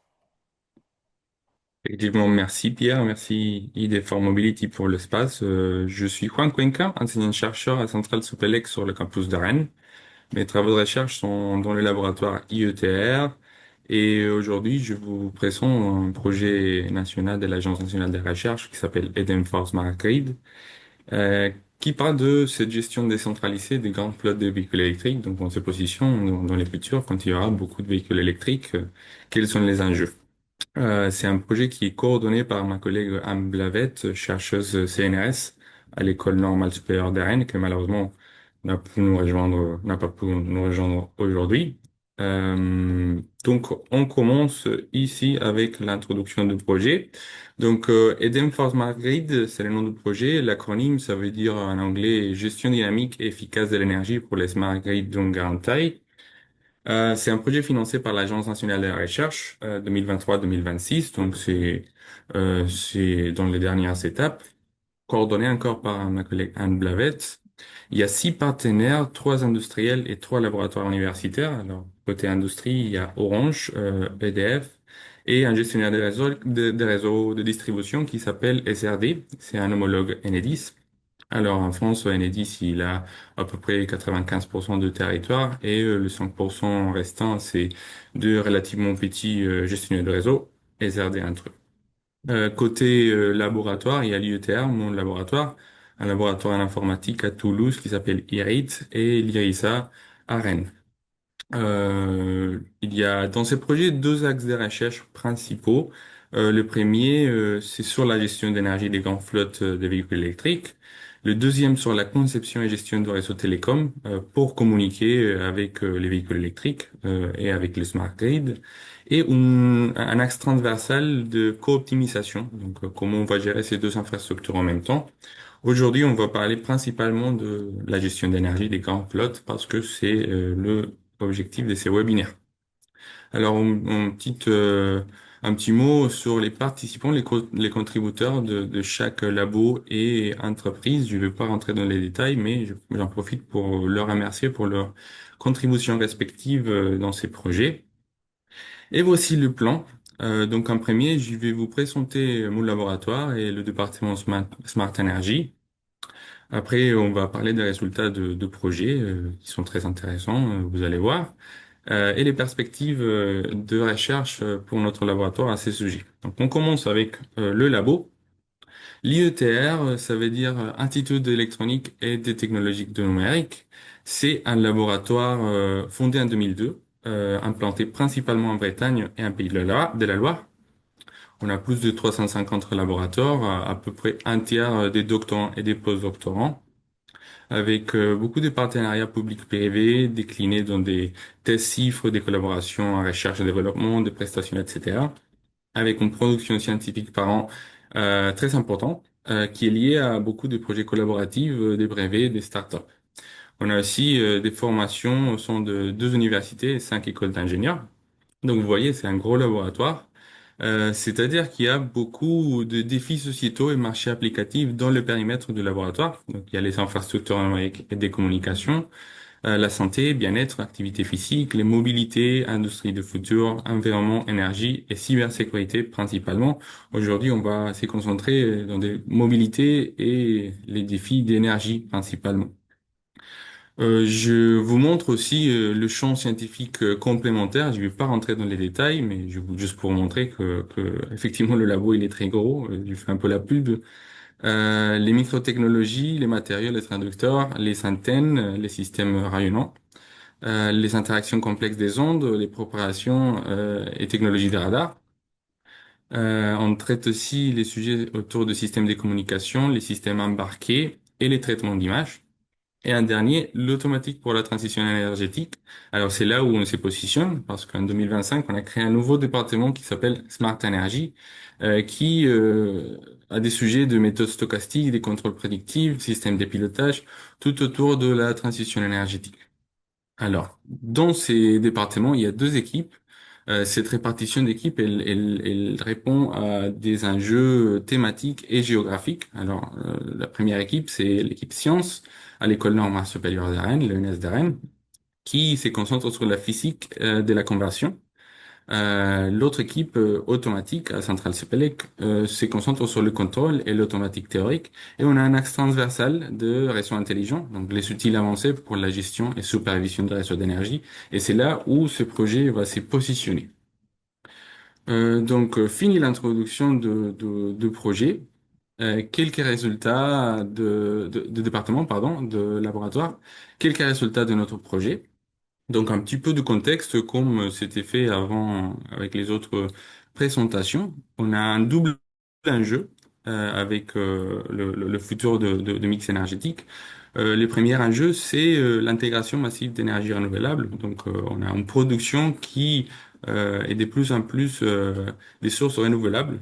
Effectivement, merci Pierre, merci ID4 Mobility pour l'espace. Je suis Juan Cuenca, enseignant-chercheur à Centrale Supélec sur le campus de Rennes. Mes travaux de recherche sont dans le laboratoire IETR et aujourd'hui je vous présente un projet national de l'Agence nationale de recherche qui s'appelle EDEMFOR Smart Grid, euh, qui parle de cette gestion décentralisée des grandes flottes de véhicules électriques. Donc on se positionne dans les futurs quand il y aura beaucoup de véhicules électriques, quels sont les enjeux? C'est un projet qui est coordonné par ma collègue Anne Blavette, chercheuse CNRS à l'École normale supérieure de Rennes, qui malheureusement n'a pas pu nous rejoindre aujourd'hui. Donc, on commence ici avec l'introduction du projet. Donc, EDEM for Smart Grid, c'est le nom du projet. L'acronyme, ça veut dire en anglais Gestion dynamique et efficace de l'énergie pour les smart grids d'une grande taille. C'est un projet financé par l'Agence nationale de la recherche 2023-2026, donc c'est dans les dernières étapes, coordonné encore par ma collègue Anne Blavette. Il y a 6 partenaires, 3 industriels et 3 laboratoires universitaires. Alors côté industrie, il y a Orange, EDF et un gestionnaire des réseaux de distribution qui s'appelle SRD. C'est un homologue Enedis. Alors en France, Enedis, il a à peu près 95% de territoire et le 5% restant, c'est de relativement petits gestionnaires de réseau, SRD entre eux. Côté laboratoire, il y a l'IETR, mon laboratoire, un laboratoire en informatique à Toulouse qui s'appelle IRIT et l'IRISA à Rennes. Il y a dans ces projets 2 axes de recherche principaux. Le premier, c'est sur la gestion d'énergie des grandes flottes de véhicules électriques. Le deuxième sur la conception et gestion de réseaux télécoms pour communiquer avec les véhicules électriques et avec les smart grid. Et un axe transversal de co-optimisation. Donc, comment on va gérer ces 2 infrastructures en même temps. Aujourd'hui, on va parler principalement de la gestion d'énergie des grandes flottes parce que c'est le objectif de ces webinaires. Alors, un petit mot sur les participants, les contributeurs de chaque labo et entreprise. Je ne vais pas rentrer dans les détails, mais j'en profite pour leur remercier pour leur contribution respective dans ces projets. Et voici le plan. Donc, en premier, je vais vous présenter mon laboratoire et le département Smart Energy. Après, on va parler des résultats de projets qui sont très intéressants, vous allez voir, et les perspectives de recherche pour notre laboratoire à ces sujets. Donc, on commence avec le labo. L'IETR, ça veut dire Institut d'électronique et des technologies de numérique. C'est un laboratoire fondé en 2002, implanté principalement en Bretagne et en Pays de la Loire. On a plus de 350 laboratoires, à peu près un tiers des doctorants et des postdoctorants avec beaucoup de partenariats publics-privés déclinés dans des tests chiffres, des collaborations en recherche et développement, des prestations, etc., avec une production scientifique par an très importante, qui est liée à beaucoup de projets collaboratifs, des brevets, des startups. On a aussi des formations au sein de 2 universités et 5 écoles d'ingénieurs. Donc vous voyez, c'est un gros laboratoire. C'est-à-dire qu'il y a beaucoup de défis sociétaux et marchés applicatifs dans le périmètre du laboratoire. Donc il y a les infrastructures numériques et des communications, la santé, bien-être, activité physique, les mobilités, industrie de futur, environnement, énergie et cybersécurité principalement. Aujourd'hui, on va se concentrer dans des mobilités et les défis d'énergie principalement. Je vous montre aussi le champ scientifique complémentaire. Je ne vais pas rentrer dans les détails, mais juste pour montrer que effectivement le labo il est très gros. Je fais un peu la pub. Les microtechnologies, les matériaux, les traducteurs, les antennes, les systèmes rayonnants, les interactions complexes des ondes, les préparations et technologies de radar. On traite aussi les sujets autour de systèmes de communication, les systèmes embarqués et les traitements d'images. Et un dernier, l'automatique pour la transition énergétique. Alors c'est là où on se positionne parce qu'en 2025, on a créé un nouveau département qui s'appelle Smart Energy, qui a des sujets de méthodes stochastiques, des contrôles prédictifs, systèmes de pilotage, tout autour de la transition énergétique. Alors, dans ces départements, il y a deux équipes. Cette répartition d'équipes, elle répond à des enjeux thématiques et géographiques. Alors, la première équipe, c'est l'équipe sciences à l'École normale supérieure de Rennes, l'ENS de Rennes, qui se concentre sur la physique de la conversion. L'autre équipe automatique à Centrale Supélec se concentre sur le contrôle et l'automatique théorique. Et on a un axe transversal de réseaux intelligents, donc les outils avancés pour la gestion et supervision des réseaux d'énergie. Et c'est là où ce projet va se positionner. Fini l'introduction de projet. Quelques résultats de département, pardon, de laboratoire. Quelques résultats de notre projet. Donc un petit peu de contexte comme c'était fait avant avec les autres présentations. On a un double enjeu avec le futur de mix énergétique. Le premier enjeu, c'est l'intégration massive d'énergie renouvelable. Donc on a une production qui est de plus en plus des sources renouvelables.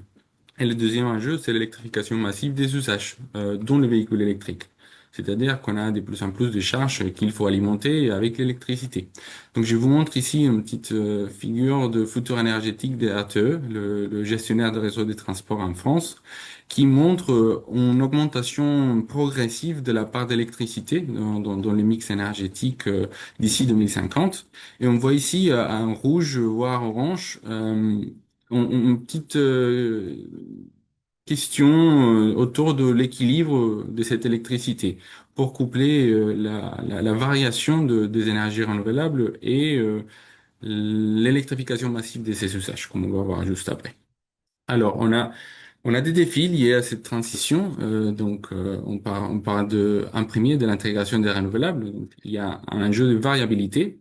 Et le deuxième enjeu, c'est l'électrification massive des usages, dont les véhicules électriques. C'est-à-dire qu'on a de plus en plus de charges qu'il faut alimenter avec l'électricité. Donc, je vous montre ici une petite figure de futur énergétique des RTE, le gestionnaire de réseau des transports en France, qui montre une augmentation progressive de la part d'électricité dans le mix énergétique d'ici 2050. Et on voit ici en rouge, voire orange, une petite question autour de l'équilibre de cette électricité pour coupler la variation des énergies renouvelables et l'électrification massive de ces usages, comme on va voir juste après. Alors, on a des défis liés à cette transition. On parle de imprimer de l'intégration des renouvelables. Donc, il y a un jeu de variabilité.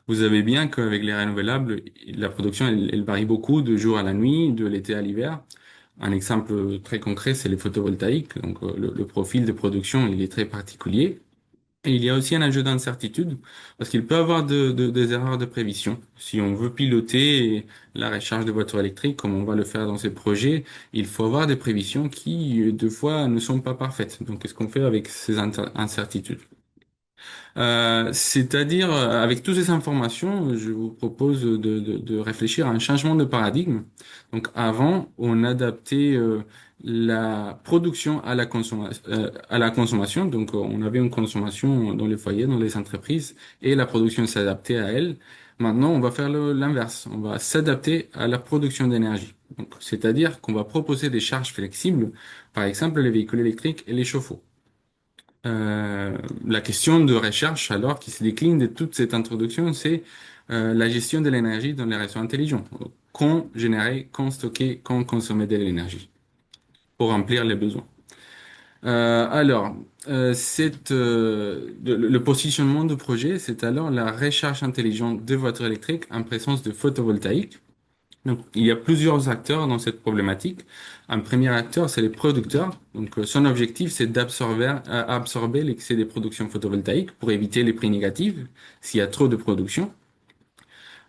Vous savez bien qu'avec les renouvelables, la production, elle varie beaucoup de jour à la nuit, de l'été à l'hiver. Un exemple très concret, c'est les photovoltaïques. Donc, le profil de production, il est très particulier. Et il y a aussi un enjeu d'incertitude, parce qu'il peut y avoir des erreurs de prévision. Si on veut piloter la recharge de voitures électriques, comme on va le faire dans ces projets, il faut avoir des prévisions qui, deux fois, ne sont pas parfaites. Donc, qu'est-ce qu'on fait avec ces incertitudes? C'est-à-dire, avec toutes ces informations, je vous propose de réfléchir à un changement de paradigme. Donc, avant, on adaptait la production à la consommation. Donc, on avait une consommation dans les foyers, dans les entreprises, et la production s'adaptait à elle. Maintenant, on va faire l'inverse. On va s'adapter à la production d'énergie. Donc, c'est-à-dire qu'on va proposer des charges flexibles, par exemple les véhicules électriques et les chauffe-eau. La question de recherche, alors, qui se décline de toute cette introduction, c'est la gestion de l'énergie dans les réseaux intelligents. Quand générer, quand stocker, quand consommer de l'énergie pour remplir les besoins. Le positionnement du projet, c'est alors la recharge intelligente de voitures électriques en présence de photovoltaïque. Donc, il y a plusieurs acteurs dans cette problématique. Un premier acteur, c'est les producteurs. Donc, son objectif, c'est absorber l'excès des productions photovoltaïques pour éviter les prix négatifs s'il y a trop de production.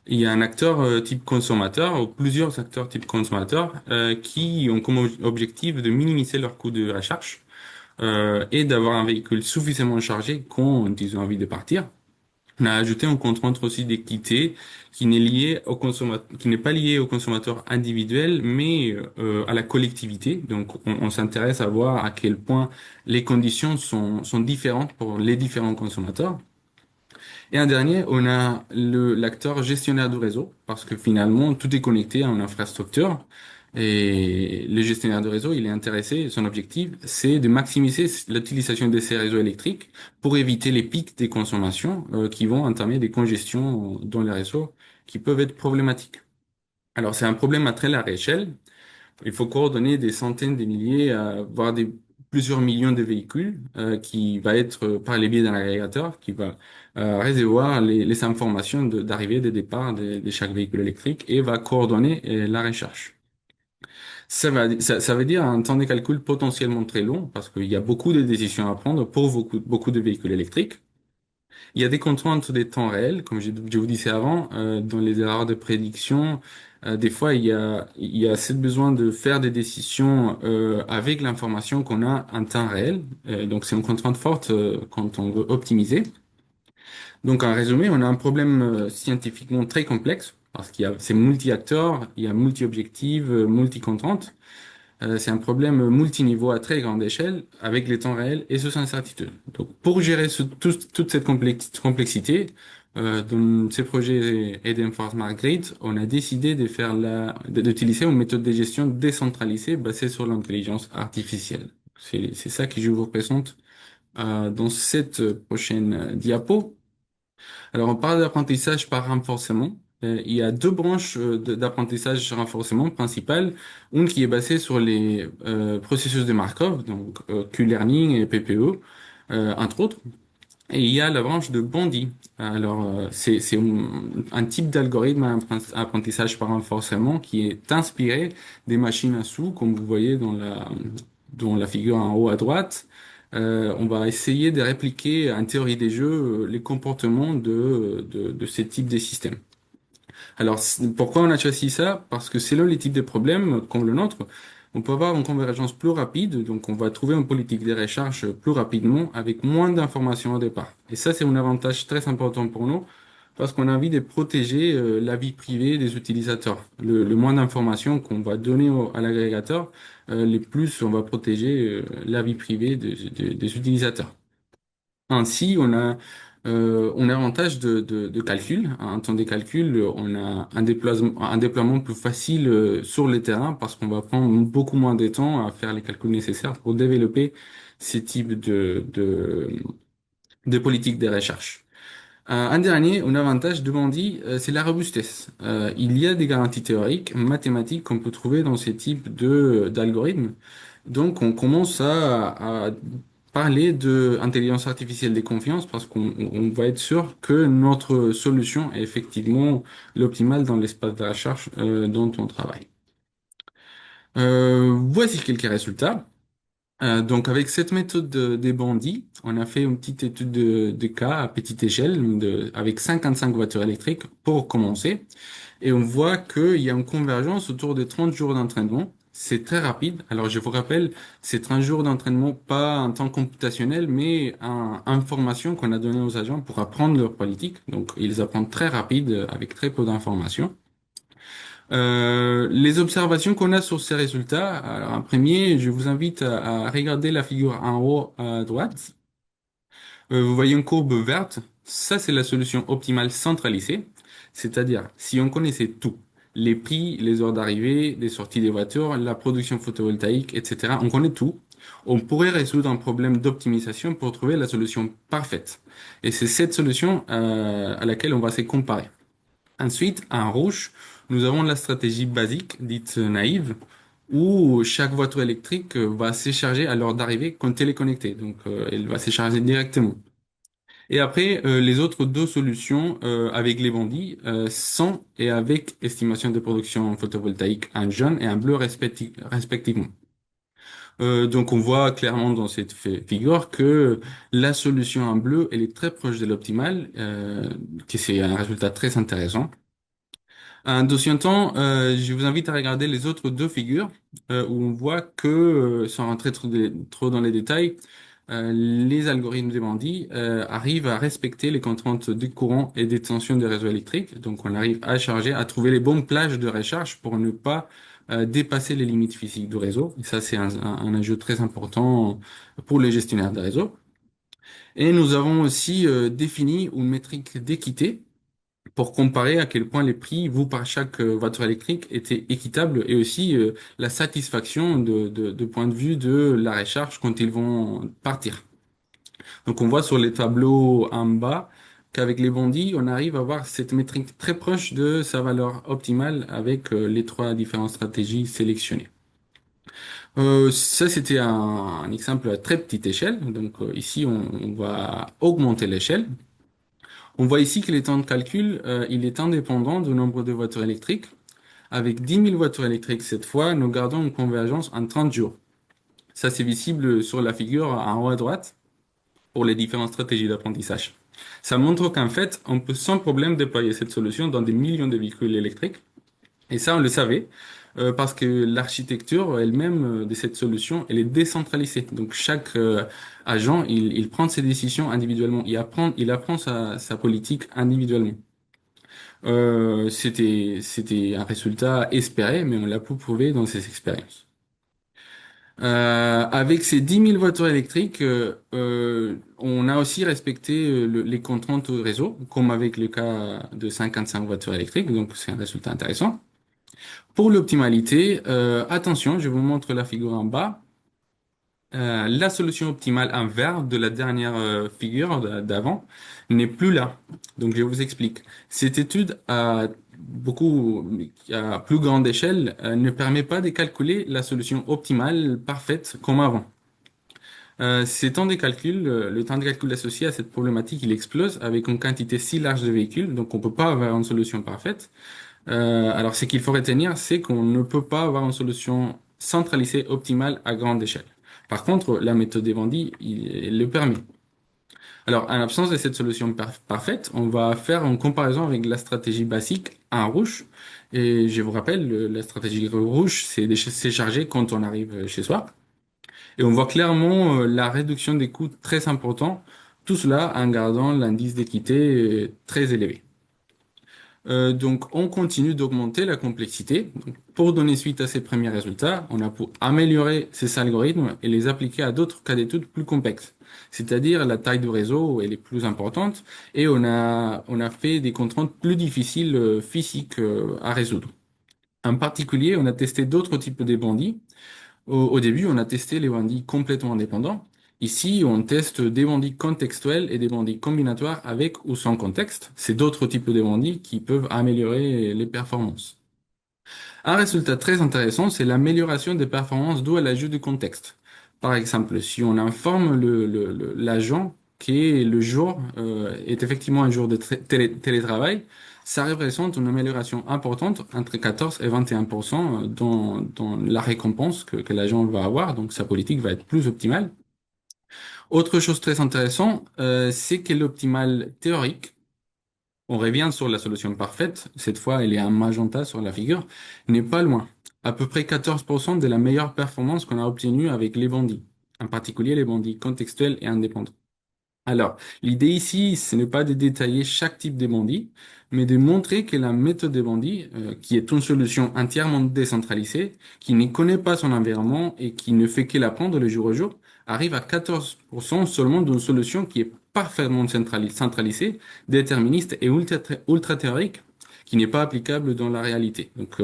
Il y a un acteur type consommateur ou plusieurs acteurs type consommateur qui ont comme objectif de minimiser leur coût de recharge et d'avoir un véhicule suffisamment chargé quand ils ont envie de partir. On a ajouté un contrainte aussi d'équité qui n'est lié au consommateur, qui n'est pas lié au consommateur individuel, mais à la collectivité. Donc, on s'intéresse à voir à quel point les conditions sont différentes pour les différents consommateurs. Et un dernier, on a l'acteur gestionnaire du réseau, parce que finalement, tout est connecté à une infrastructure. Et le gestionnaire de réseau, il est intéressé, son objectif, c'est de maximiser l'utilisation de ces réseaux électriques pour éviter les pics des consommations qui vont entamer des congestions dans les réseaux qui peuvent être problématiques. Alors, c'est un problème à très large échelle. Il faut coordonner des centaines de milliers, voire plusieurs millions de véhicules qui va être par les biais d'un agrégateur qui va recevoir les informations d'arrivée, de départ de chaque véhicule électrique et va coordonner la recherche. Ça veut dire un temps de calcul potentiellement très long parce qu'il y a beaucoup de décisions à prendre pour beaucoup de véhicules électriques. Il y a des contraintes des temps réels, comme je vous disais avant, dans les erreurs de prédiction. Des fois, il y a assez besoin de faire des décisions avec l'information qu'on a en temps réel. Donc, c'est une contrainte forte quand on veut optimiser. Donc, en résumé, on a un problème scientifiquement très complexe parce c'est multi-acteurs, il y a multi-objectifs, multi-contraintes. C'est un problème multiniveau à très grande échelle avec les temps réels et sous incertitude. Donc, pour gérer toute cette complexité, dans ces projets EDM for Smart Grid, on a décidé d'utiliser une méthode de gestion décentralisée basée sur l'intelligence artificielle. C'est ça que je vous présente dans cette prochaine diapo. Alors, on parle d'apprentissage par renforcement. Il y a deux branches d'apprentissage renforcement principales. Une qui est basée sur les processus de Markov, donc Q-learning et PPE, entre autres. Et il y a la branche de Bondy. Alors, c'est un type d'algorithme à apprentissage par renforcement qui est inspiré des machines à sous, comme vous voyez dans la figure en haut à droite. On va essayer de répliquer en théorie des jeux les comportements de ces types de systèmes. Alors, pourquoi on a choisi ça? Parce que selon les types de problèmes, comme le nôtre, on peut avoir une convergence plus rapide, donc on va trouver une politique de recherche plus rapidement avec moins d'informations au départ. Et ça, c'est un avantage très important pour nous parce qu'on a envie de protéger la vie privée des utilisateurs. Le moins d'informations qu'on va donner à l'agrégateur, les plus on va protéger la vie privée des utilisateurs. Ainsi, on a un avantage de calcul. En temps de calcul, on a un déploiement plus facile sur le terrain parce qu'on va prendre beaucoup moins de temps à faire les calculs nécessaires pour développer ces types de politiques de recherche. Un dernier, un avantage de Bondy, c'est la robustesse. Il y a des garanties théoriques, mathématiques qu'on peut trouver dans ces types d'algorithmes. Donc, on commence à parler de intelligence artificielle de confiance parce qu'on va être sûr que notre solution est effectivement l'optimale dans l'espace de recherche dont on travaille. Voici quelques résultats. Donc avec cette méthode des bandits, on a fait une petite étude de cas à petite échelle avec 55 voitures électriques pour commencer. Et on voit qu'il y a une convergence autour de 30 jours d'entraînement. C'est très rapide. Alors je vous rappelle, c'est 30 jours d'entraînement pas en temps computationnel, mais en information qu'on a donnée aux agents pour apprendre leur politique. Donc ils apprennent très rapide avec très peu d'informations. Les observations qu'on a sur ces résultats, alors en premier, je vous invite à regarder la figure en haut à droite. Vous voyez une courbe verte, ça c'est la solution optimale centralisée, c'est-à-dire si on connaissait tout, les prix, les heures d'arrivée, les sorties des voitures, la production photovoltaïque, etc., on connaît tout, on pourrait résoudre un problème d'optimisation pour trouver la solution parfaite. Et c'est cette solution à laquelle on va se comparer. Ensuite, en rouge, nous avons la stratégie basique, dite naïve, où chaque voiture électrique va se charger à l'heure d'arrivée quand elle est connectée. Donc, elle va se charger directement. Et après, les autres deux solutions avec les bandits sans et avec estimation de production photovoltaïque en jaune et en bleu respectivement. Donc, on voit clairement dans cette figure que la solution en bleu, elle est très proche de l'optimale, que c'est un résultat très intéressant. Un deuxième temps, je vous invite à regarder les autres deux figures où on voit que, sans rentrer trop dans les détails, les algorithmes des bandits arrivent à respecter les contraintes du courant et des tensions des réseaux électriques. Donc, on arrive à charger, à trouver les bonnes plages de recharge pour ne pas dépasser les limites physiques du réseau. Et ça, c'est un ajout très important pour les gestionnaires de réseau. Et nous avons aussi défini une métrique d'équité pour comparer à quel point les prix vus par chaque voiture électrique étaient équitables et aussi la satisfaction de point de vue de la recharge quand ils vont partir. Donc on voit sur les tableaux en bas qu'avec les bondis, on arrive à avoir cette métrique très proche de sa valeur optimale avec les trois différentes stratégies sélectionnées. Ça, c'était un exemple à très petite échelle. Donc ici, on va augmenter l'échelle. On voit ici que le temps de calcul, il est indépendant du nombre de voitures électriques. Avec 10 000 voitures électriques cette fois, nous gardons une convergence en 30 jours. Ça, c'est visible sur la figure en haut à droite pour les différentes stratégies d'apprentissage. Ça montre qu'en fait, on peut sans problème déployer cette solution dans des millions de véhicules électriques. Et ça, on le savait, parce que l'architecture elle-même de cette solution, elle est décentralisée. Donc chaque agent, il prend ses décisions individuellement. Il apprend sa politique individuellement. C'était un résultat espéré, mais on l'a pu prouver dans ces expériences. Avec ces 10 000 voitures électriques, on a aussi respecté les contraintes au réseau, comme avec le cas de 55 voitures électriques, donc c'est un résultat intéressant. Pour l'optimalité, attention, je vous montre la figure en bas. La solution optimale en vert de la dernière figure d'avant n'est plus là. Donc je vous explique. Cette étude à plus grande échelle ne permet pas de calculer la solution optimale parfaite comme avant. Ces temps de calcul, le temps de calcul associé à cette problématique, il explose avec une quantité si large de véhicules, donc on peut pas avoir une solution parfaite. Alors, ce qu'il faut retenir, c'est qu'on ne peut pas avoir une solution centralisée optimale à grande échelle. Par contre, la méthode des Vendy, il le permet. Alors, en l'absence de cette solution parfaite, on va faire une comparaison avec la stratégie basique en rouge. Et je vous rappelle, la stratégie rouge, c'est chargé quand on arrive chez soi. Et on voit clairement la réduction des coûts très important. Tout cela en gardant l'indice d'équité très élevé. Donc, on continue d'augmenter la complexité. Donc, pour donner suite à ces premiers résultats, on a pour améliorer ces algorithmes et les appliquer à d'autres cas d'études plus complexes. C'est-à-dire la taille du réseau, elle est plus importante et on a fait des contraintes plus difficiles physiques à résoudre. En particulier, on a testé d'autres types de bandits. Au début, on a testé les bandits complètement indépendants. Ici, on teste des bandits contextuels et des bandits combinatoires avec ou sans contexte. C'est d'autres types de bandits qui peuvent améliorer les performances. Un résultat très intéressant, c'est l'amélioration des performances due à l'ajout du contexte. Par exemple, si on informe l'agent que le jour est effectivement un jour de télétravail, ça représente une amélioration importante entre 14 et 21% dans la récompense que l'agent va avoir, donc sa politique va être plus optimale. Autre chose très intéressante, c'est que l'optimal théorique, on revient sur la solution parfaite, cette fois elle est en magenta sur la figure, n'est pas loin. À peu près 14% de la meilleure performance qu'on a obtenue avec les bandits, en particulier les bandits contextuels et indépendants. Alors, l'idée ici, ce n'est pas de détailler chaque type de bandit, mais de montrer que la méthode des bandits, qui est une solution entièrement décentralisée, qui ne connaît pas son environnement et qui ne fait que l'apprendre le jour au jour, arrive à 14% seulement d'une solution qui est parfaitement centralisée, déterministe et ultra théorique, qui n'est pas applicable dans la réalité. Donc,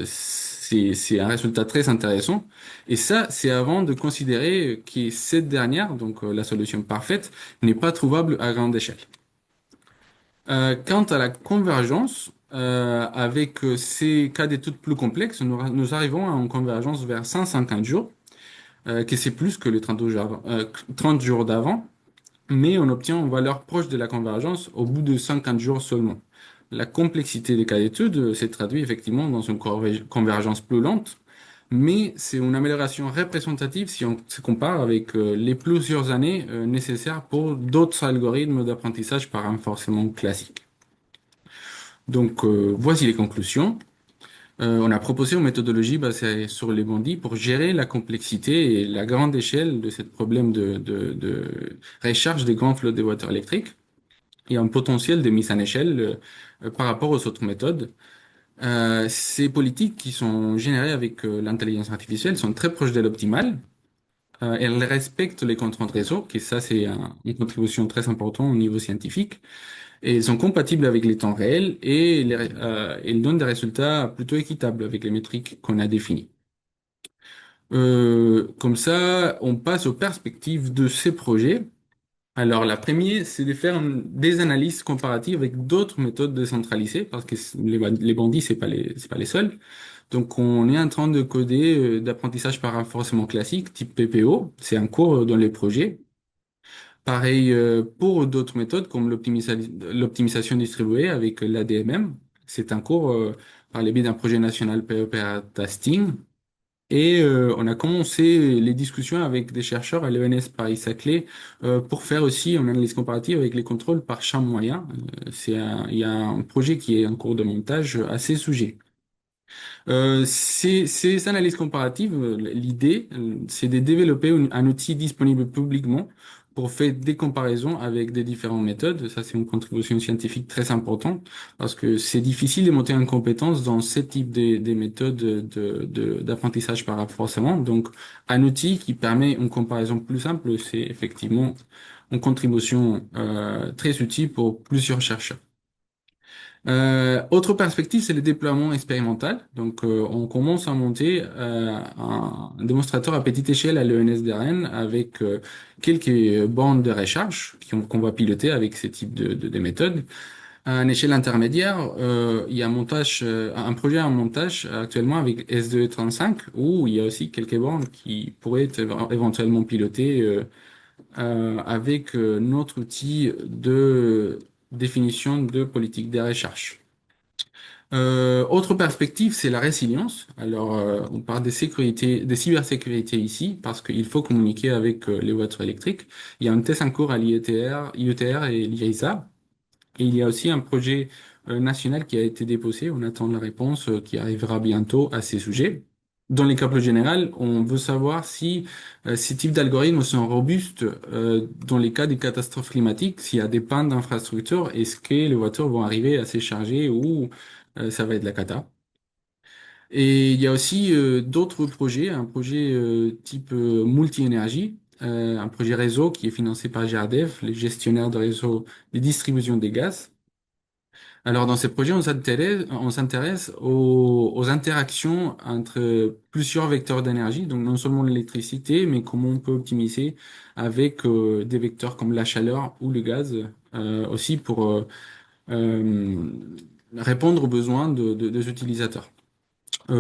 c'est un résultat très intéressant. Et ça, c'est avant de considérer que cette dernière, donc la solution parfaite, n'est pas trouvable à grande échelle. Quant à la convergence, avec ces cas d'études plus complexes, nous arrivons à une convergence vers 150 jours, que c'est plus que les 30 jours d'avant, mais on obtient une valeur proche de la convergence au bout de 50 jours seulement. La complexité des cas d'études s'est traduite effectivement dans une convergence plus lente, mais c'est une amélioration représentative si on se compare avec les plusieurs années nécessaires pour d'autres algorithmes d'apprentissage par renforcement classique. Donc, voici les conclusions. On a proposé une méthodologie basée sur les bandits pour gérer la complexité et la grande échelle de ce problème de recharge des grandes flottes de voitures électriques et un potentiel de mise en échelle par rapport aux autres méthodes. Ces politiques qui sont générées avec l'intelligence artificielle sont très proches de l'optimal. Elles respectent les contraintes réseau, qui ça c'est une contribution très importante au niveau scientifique. Et elles sont compatibles avec les temps réels et elles donnent des résultats plutôt équitables avec les métriques qu'on a définies. Comme ça, on passe aux perspectives de ces projets. Alors, la première, c'est de faire des analyses comparatives avec d'autres méthodes décentralisées, parce que les bandits, c'est pas les seuls. Donc, on est en train de coder d'apprentissage par renforcement classique, type PPO. C'est en cours dans les projets. Pareil pour d'autres méthodes comme l'optimisation distribuée avec l'ADMM. C'est un cours par le biais d'un projet national pair testing. Et on a commencé les discussions avec des chercheurs à l'ENS Paris-Saclay pour faire aussi une analyse comparative avec les contrôles par champ moyen. Il y a un projet qui est en cours de montage à ces sujets. Ces analyses comparatives, l'idée, c'est de développer un outil disponible publiquement pour faire des comparaisons avec des différentes méthodes. Ça, c'est une contribution scientifique très importante parce que c'est difficile de monter en compétence dans ce type de méthodes d'apprentissage par renforcement. Donc, un outil qui permet une comparaison plus simple, c'est effectivement une contribution très utile pour plusieurs chercheurs. Autre perspective, c'est le déploiement expérimental. Donc, on commence à monter un démonstrateur à petite échelle à l'ENS de Rennes avec quelques bornes de recharge qu'on va piloter avec ce type de méthode. À une échelle intermédiaire, il y a un projet en montage actuellement avec S235 où il y a aussi quelques bornes qui pourraient être éventuellement pilotées avec notre outil de définition de politique de recherche. Autre perspective, c'est la résilience. Alors, on parle de cybersécurité ici, parce qu'il faut communiquer avec les voitures électriques. Il y a un test en cours à l'IETR et l'IRISA. Et il y a aussi un projet national qui a été déposé. On attend la réponse qui arrivera bientôt à ces sujets. Dans les cas plus général, on veut savoir si ces types d'algorithmes sont robustes dans les cas de catastrophes climatiques, s'il y a des pannes d'infrastructures, est-ce que les voitures vont arriver à se charger ou ça va être la cata. Et il y a aussi d'autres projets, un projet type multi-énergie, un projet réseau qui est financé par GRDF, les gestionnaires de réseau de distribution des gaz. Alors, dans ces projets, on s'intéresse aux interactions entre plusieurs vecteurs d'énergie, donc non seulement l'électricité, mais comment on peut optimiser avec des vecteurs comme la chaleur ou le gaz, aussi pour euh, répondre aux besoins des utilisateurs.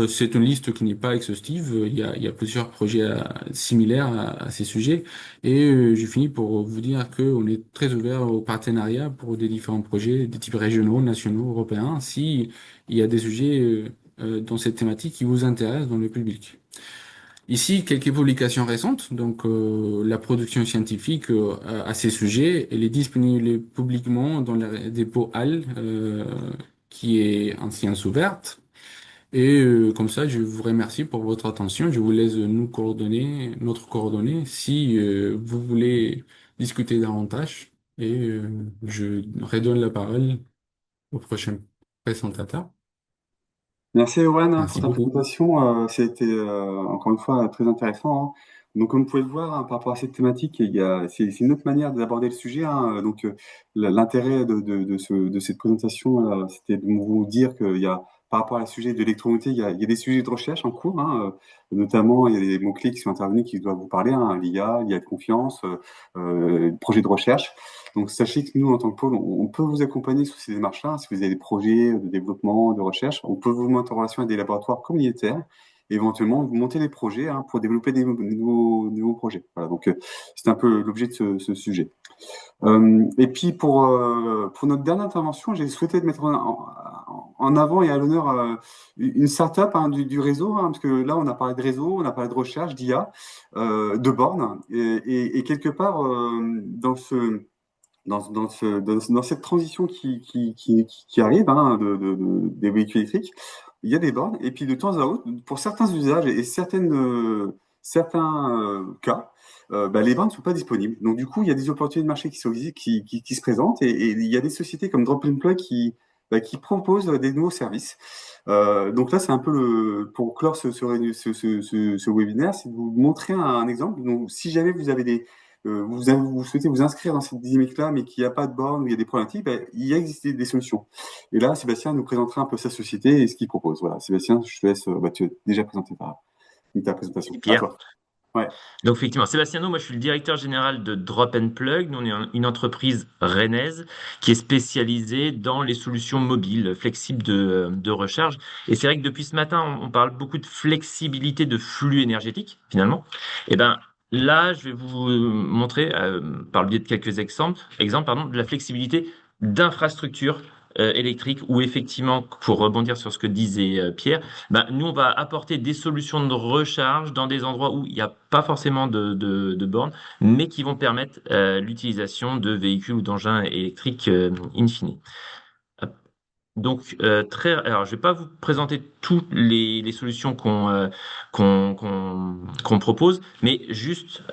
C'est une liste qui n'est pas exhaustive. Il y a plusieurs projets similaires à ces sujets. Et j'ai fini pour vous dire qu'on est très ouvert au partenariat pour des différents projets, des types régionaux, nationaux, européens, si il y a des sujets dans cette thématique qui vous intéressent dans le public. Ici, quelques publications récentes. Donc, la production scientifique à ces sujets, elle est disponible publiquement dans le dépôt HAL, qui est en sciences ouvertes. Et comme ça, je vous remercie pour votre attention. Je vous laisse notre coordonnée, si vous voulez discuter davantage. Et je redonne la parole au prochain présentateur. Merci Erwan pour Merci ta beaucoup. présentation. C'était encore une fois très intéressant, hein. Donc comme vous pouvez le voir, hein, par rapport à cette thématique, c'est une autre manière d'aborder le sujet, hein. Donc l'intérêt de cette présentation, c'était de vous dire qu'il y a par rapport à la sujet de l'électromobilité, il y a des sujets de recherche en cours, hein. Notamment il y a des mots-clés qui sont intervenus qui doivent vous parler, hein, l'IA de confiance, projet de recherche. Donc, sachez que nous, en tant que pôle, on peut vous accompagner sur ces démarches-là. Si vous avez des projets de développement, de recherche, on peut vous mettre en relation avec des laboratoires communautaires et éventuellement vous monter des projets, hein, pour développer des nouveaux projets. Voilà, donc, c'est un peu l'objet de ce sujet. Et puis, pour notre dernière intervention, j'ai souhaité mettre en avant et à l'honneur une start-up, hein, du réseau, hein, parce que là, on a parlé de réseau, on a parlé de recherche, d'IA, de bornes, et quelque part, dans cette transition qui arrive, hein, des véhicules électriques, il y a des bornes, et puis de temps à autre, pour certains usages et certains cas, bah, les bornes ne sont pas disponibles. Donc du coup, il y a des opportunités de marché qui se présentent, et il y a des sociétés comme Drop and Plug qui proposent des nouveaux services. Donc là, c'est un peu pour clore ce webinaire, c'est de vous montrer un exemple. Donc si jamais vous avez vous souhaitez vous inscrire dans cette dynamique-là, mais qu'il n'y a pas de borne, où il y a des problématiques, ben, il y a existé des solutions. Et là, Sébastien nous présentera un peu sa société et ce qu'il propose. Voilà, Sébastien, je te laisse, tu as déjà présenté ta présentation. Merci À Pierre. toi. Ouais. Donc effectivement, Sébastiano, moi je suis le directeur général de Drop and Plug. Nous, on est une entreprise rennaise qui est spécialisée dans les solutions mobiles, flexibles de recharge. Et c'est vrai que depuis ce matin, on parle beaucoup de flexibilité de flux énergétique, finalement. Et ben là, je vais vous montrer, par le biais de quelques exemples, de la flexibilité d'infrastructures électrique où effectivement, pour rebondir sur ce que disait Pierre, nous on va apporter des solutions de recharge dans des endroits où il n'y a pas forcément de bornes, mais qui vont permettre l'utilisation de véhicules ou d'engins électriques in fine. Donc, alors, je vais pas vous présenter toutes les solutions qu'on propose, mais juste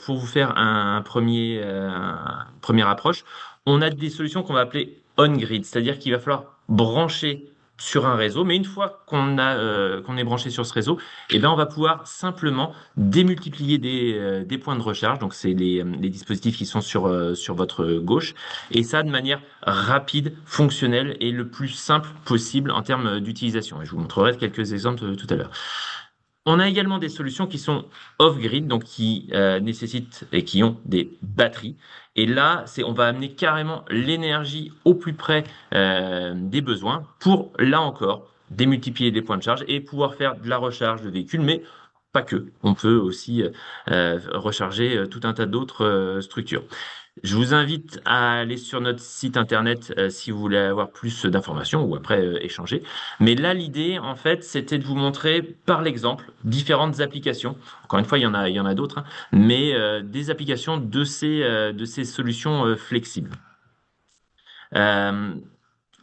pour vous faire un première approche, on a des solutions qu'on va appeler on-grid, c'est-à-dire qu'il va falloir brancher sur un réseau, mais une fois qu'on est branché sur ce réseau, on va pouvoir simplement démultiplier des points de recharge. Donc, c'est les dispositifs qui sont sur votre gauche, et ça de manière rapide, fonctionnel et le plus simple possible en termes d'utilisation. Et je vous montrerai quelques exemples tout à l'heure. On a également des solutions qui sont off-grid, donc qui nécessitent et qui ont des batteries. Et là, on va amener carrément l'énergie au plus près des besoins pour, là encore, démultiplier les points de charge et pouvoir faire de la recharge de véhicules, mais pas que. On peut aussi recharger tout un tas d'autres structures. Je vous invite à aller sur notre site internet si vous voulez avoir plus d'informations ou après échanger. Mais là, l'idée, en fait, c'était de vous montrer par l'exemple différentes applications. Encore une fois, il y en a d'autres, hein, mais des applications de ces solutions flexibles.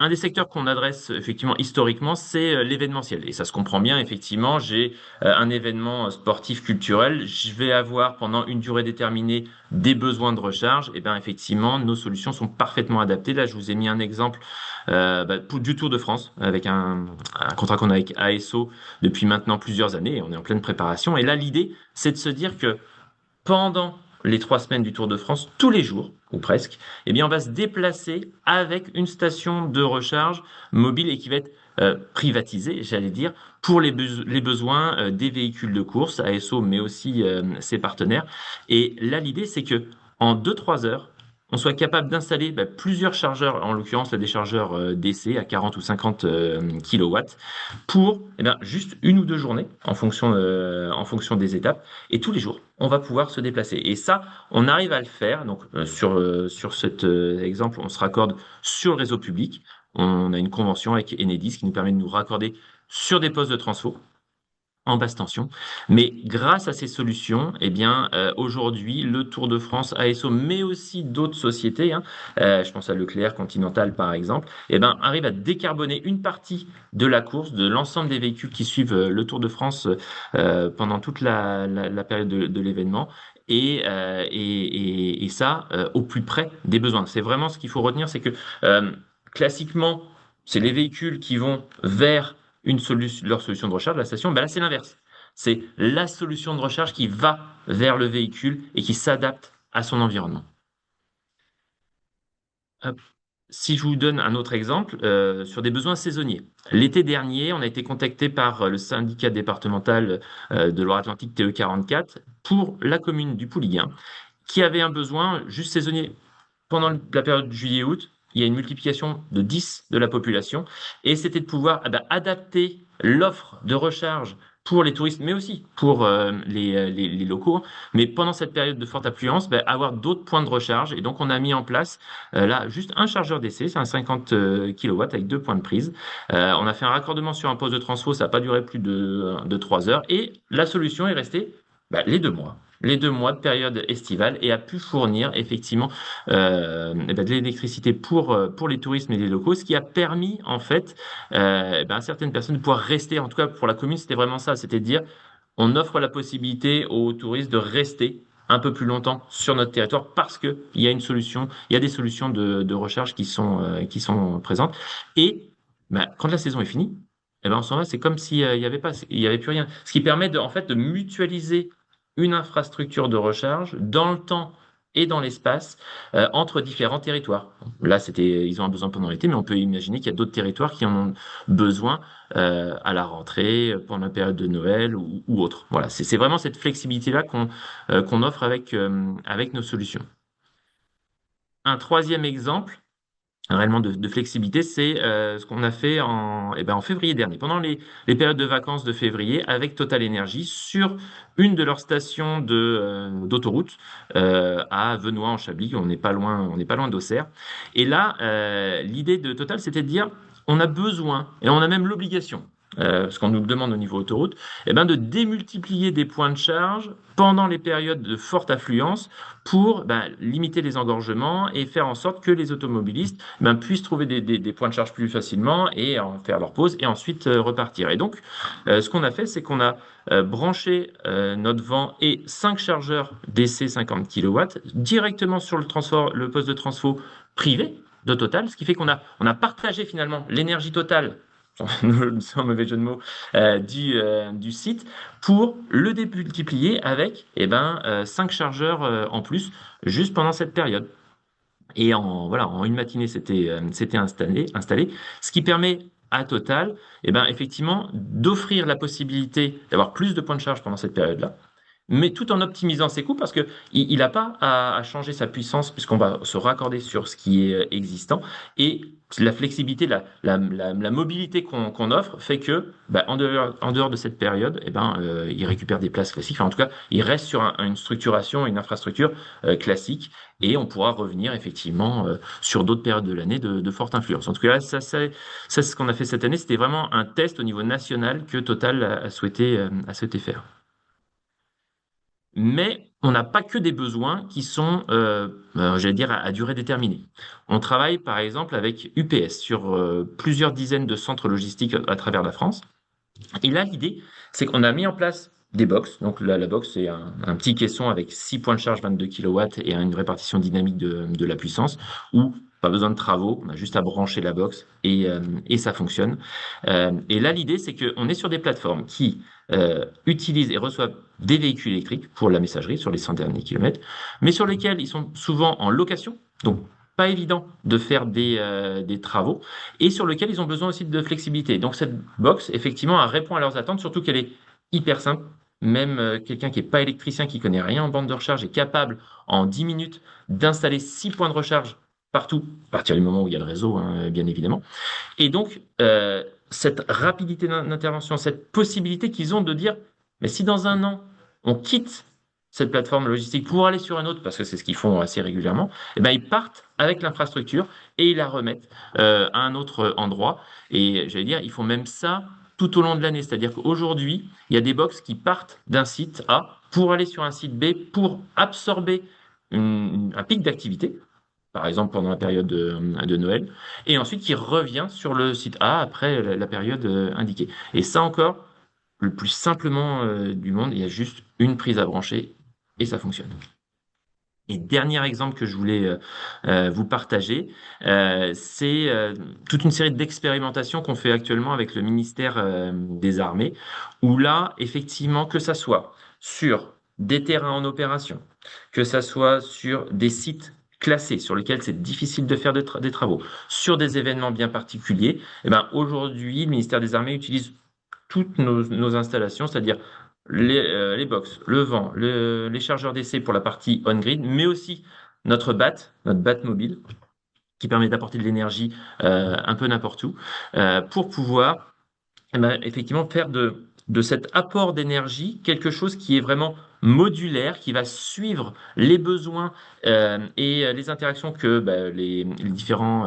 Un des secteurs qu'on adresse effectivement historiquement, c'est l'événementiel. Et ça se comprend bien, effectivement, j'ai un événement sportif culturel, je vais avoir pendant une durée déterminée des besoins de recharge. Et bien effectivement, nos solutions sont parfaitement adaptées. Là, je vous ai mis un exemple du Tour de France avec un contrat qu'on a avec ASO depuis maintenant plusieurs années. Et on est en pleine préparation. Et là, l'idée, c'est de se dire que pendant les 3 semaines du Tour de France, tous les jours, ou presque, on va se déplacer avec une station de recharge mobile et qui va être privatisée, j'allais dire, pour les besoins des véhicules de course, ASO, mais aussi ses partenaires. Et là, l'idée, c'est que en 2-3 heures, on soit capable d'installer plusieurs chargeurs, en l'occurrence là, des chargeurs DC à 40 ou 50 kilowatts, pour juste 1 ou 2 journées en fonction des étapes. Et tous les jours, on va pouvoir se déplacer. Et ça, on arrive à le faire. Donc sur cet exemple, on se raccorde sur le réseau public. On a une convention avec Enedis qui nous permet de nous raccorder sur des postes de transfo en basse tension. Mais grâce à ces solutions, aujourd'hui, le Tour de France, ASO, mais aussi d'autres sociétés, je pense à Leclerc, Continental par exemple, arrive à décarboner une partie de la course, de l'ensemble des véhicules qui suivent le Tour de France pendant toute la période de l'événement. Et ça au plus près des besoins. C'est vraiment ce qu'il faut retenir, c'est que classiquement, c'est les véhicules qui vont vers leur solution de recharge, la station. Là, c'est l'inverse. C'est la solution de recharge qui va vers le véhicule et qui s'adapte à son environnement. Si je vous donne un autre exemple sur des besoins saisonniers. L'été dernier, on a été contacté par le syndicat départemental de Loire-Atlantique TE44 pour la commune du Pouliguen qui avait un besoin juste saisonnier. Pendant la période juillet-août, il y a une multiplication de 10 de la population et c'était de pouvoir adapter l'offre de recharge pour les touristes, mais aussi pour les locaux. Mais pendant cette période de forte affluence, avoir d'autres points de recharge. Et donc, on a mis en place là juste un chargeur d'essai, c'est un 50 kW avec 2 points de prise. On a fait un raccordement sur un poste de transfo, ça n'a pas duré plus de 3 heures. Et la solution est restée les 2 mois. Les 2 mois de période estivale et a pu fournir effectivement de l'électricité pour les touristes et les locaux, ce qui a permis en fait à certaines personnes de pouvoir rester. En tout cas pour la commune, c'était vraiment ça, c'était de dire on offre la possibilité aux touristes de rester un peu plus longtemps sur notre territoire parce que il y a des solutions de recharge qui sont présentes. Et quand la saison est finie, on s'en va. C'est comme s'il y avait plus rien. Ce qui permet en fait de mutualiser une infrastructure de recharge dans le temps et dans l'espace entre différents territoires. Là, ils ont un besoin pendant l'été, mais on peut imaginer qu'il y a d'autres territoires qui en ont besoin à la rentrée, pendant la période de Noël ou autre. Voilà, c'est vraiment cette flexibilité-là qu'on offre avec nos solutions. Un troisième exemple, réellement de flexibilité, c'est ce qu'on a fait en février dernier, pendant les périodes de vacances de février, avec Total Energy sur une de leurs stations d'autoroute à Venoy en Chablis. On n'est pas loin d'Auxerre. Et là, l'idée de Total, c'était de dire, on a besoin et on a même l'obligation. Parce qu'on nous le demande au niveau autoroute, de démultiplier des points de charge pendant les périodes de forte affluence pour limiter les engorgements et faire en sorte que les automobilistes puissent trouver des points de charge plus facilement et en faire leur pause et ensuite repartir. Et donc, ce qu'on a fait, c'est qu'on a branché notre vent et 5 chargeurs DC 50 kW directement sur le poste de transfo privé de Total, ce qui fait on a partagé finalement l'énergie totale sans mauvais jeu de mots, du site pour le démultiplier avec 5 chargeurs en plus juste pendant cette période. Et en une matinée, c'était installé, ce qui permet à Total, effectivement, d'offrir la possibilité d'avoir plus de points de charge pendant cette période-là, mais tout en optimisant ses coûts parce que il n'a pas à changer sa puissance puisqu'on va se raccorder sur ce qui est existant et la flexibilité, la mobilité qu'on offre fait que en dehors de cette période, il récupère des places classiques. Enfin, en tout cas, il reste sur une structuration, une infrastructure classique et on pourra revenir effectivement sur d'autres périodes de l'année de forte influence. En tout cas, ça c'est ce qu'on a fait cette année. C'était vraiment un test au niveau national que Total a souhaité faire. Mais on n'a pas que des besoins qui sont, j'allais dire, à durée déterminée. On travaille par exemple avec UPS sur plusieurs dizaines de centres logistiques à travers la France. Et là, l'idée, c'est qu'on a mis en place des box. Donc la box, c'est un petit caisson avec 6 points de charge, 22 kW et une répartition dynamique de la puissance, où pas besoin de travaux, on a juste à brancher la box et ça fonctionne. Et là, l'idée, c'est qu'on est sur des plateformes qui utilisent et reçoivent des véhicules électriques pour la messagerie sur les 100 derniers kilomètres, mais sur lesquels ils sont souvent en location, donc pas évident de faire des travaux, et sur lesquels ils ont besoin aussi de flexibilité. Donc cette box, effectivement, elle répond à leurs attentes, surtout qu'elle est hyper simple. Même quelqu'un qui n'est pas électricien, qui connaît rien en bande de recharge, est capable en 10 minutes d'installer 6 points de recharge partout, à partir du moment où il y a le réseau, hein, bien évidemment. Et donc, cette rapidité d'intervention, cette possibilité qu'ils ont de dire, mais si dans un an, on quitte cette plateforme logistique pour aller sur un autre, parce que c'est ce qu'ils font assez régulièrement, ils partent avec l'infrastructure et ils la remettent à un autre endroit. Et j'allais dire, ils font même ça tout au long de l'année. C'est-à-dire qu'aujourd'hui, il y a des box qui partent d'un site A pour aller sur un site B pour absorber un pic d'activité, par exemple pendant la période de Noël, et ensuite qui revient sur le site A après la période indiquée. Et ça encore, le plus simplement du monde, il y a juste une prise à brancher et ça fonctionne. Et dernier exemple que je voulais vous partager, c'est toute une série d'expérimentations qu'on fait actuellement avec le ministère des Armées, où là, effectivement, que ça soit sur des terrains en opération, que ça soit sur des sites classés sur lesquels c'est difficile de faire des travaux, sur des événements bien particuliers, aujourd'hui, le ministère des Armées utilise toutes nos installations, c'est-à-dire les box, le vent, les chargeurs d'essai pour la partie on-grid, mais aussi notre BAT mobile, qui permet d'apporter de l'énergie un peu n'importe où, pour pouvoir effectivement faire de cet apport d'énergie quelque chose qui est vraiment modulaire, qui va suivre les besoins et les interactions que les différents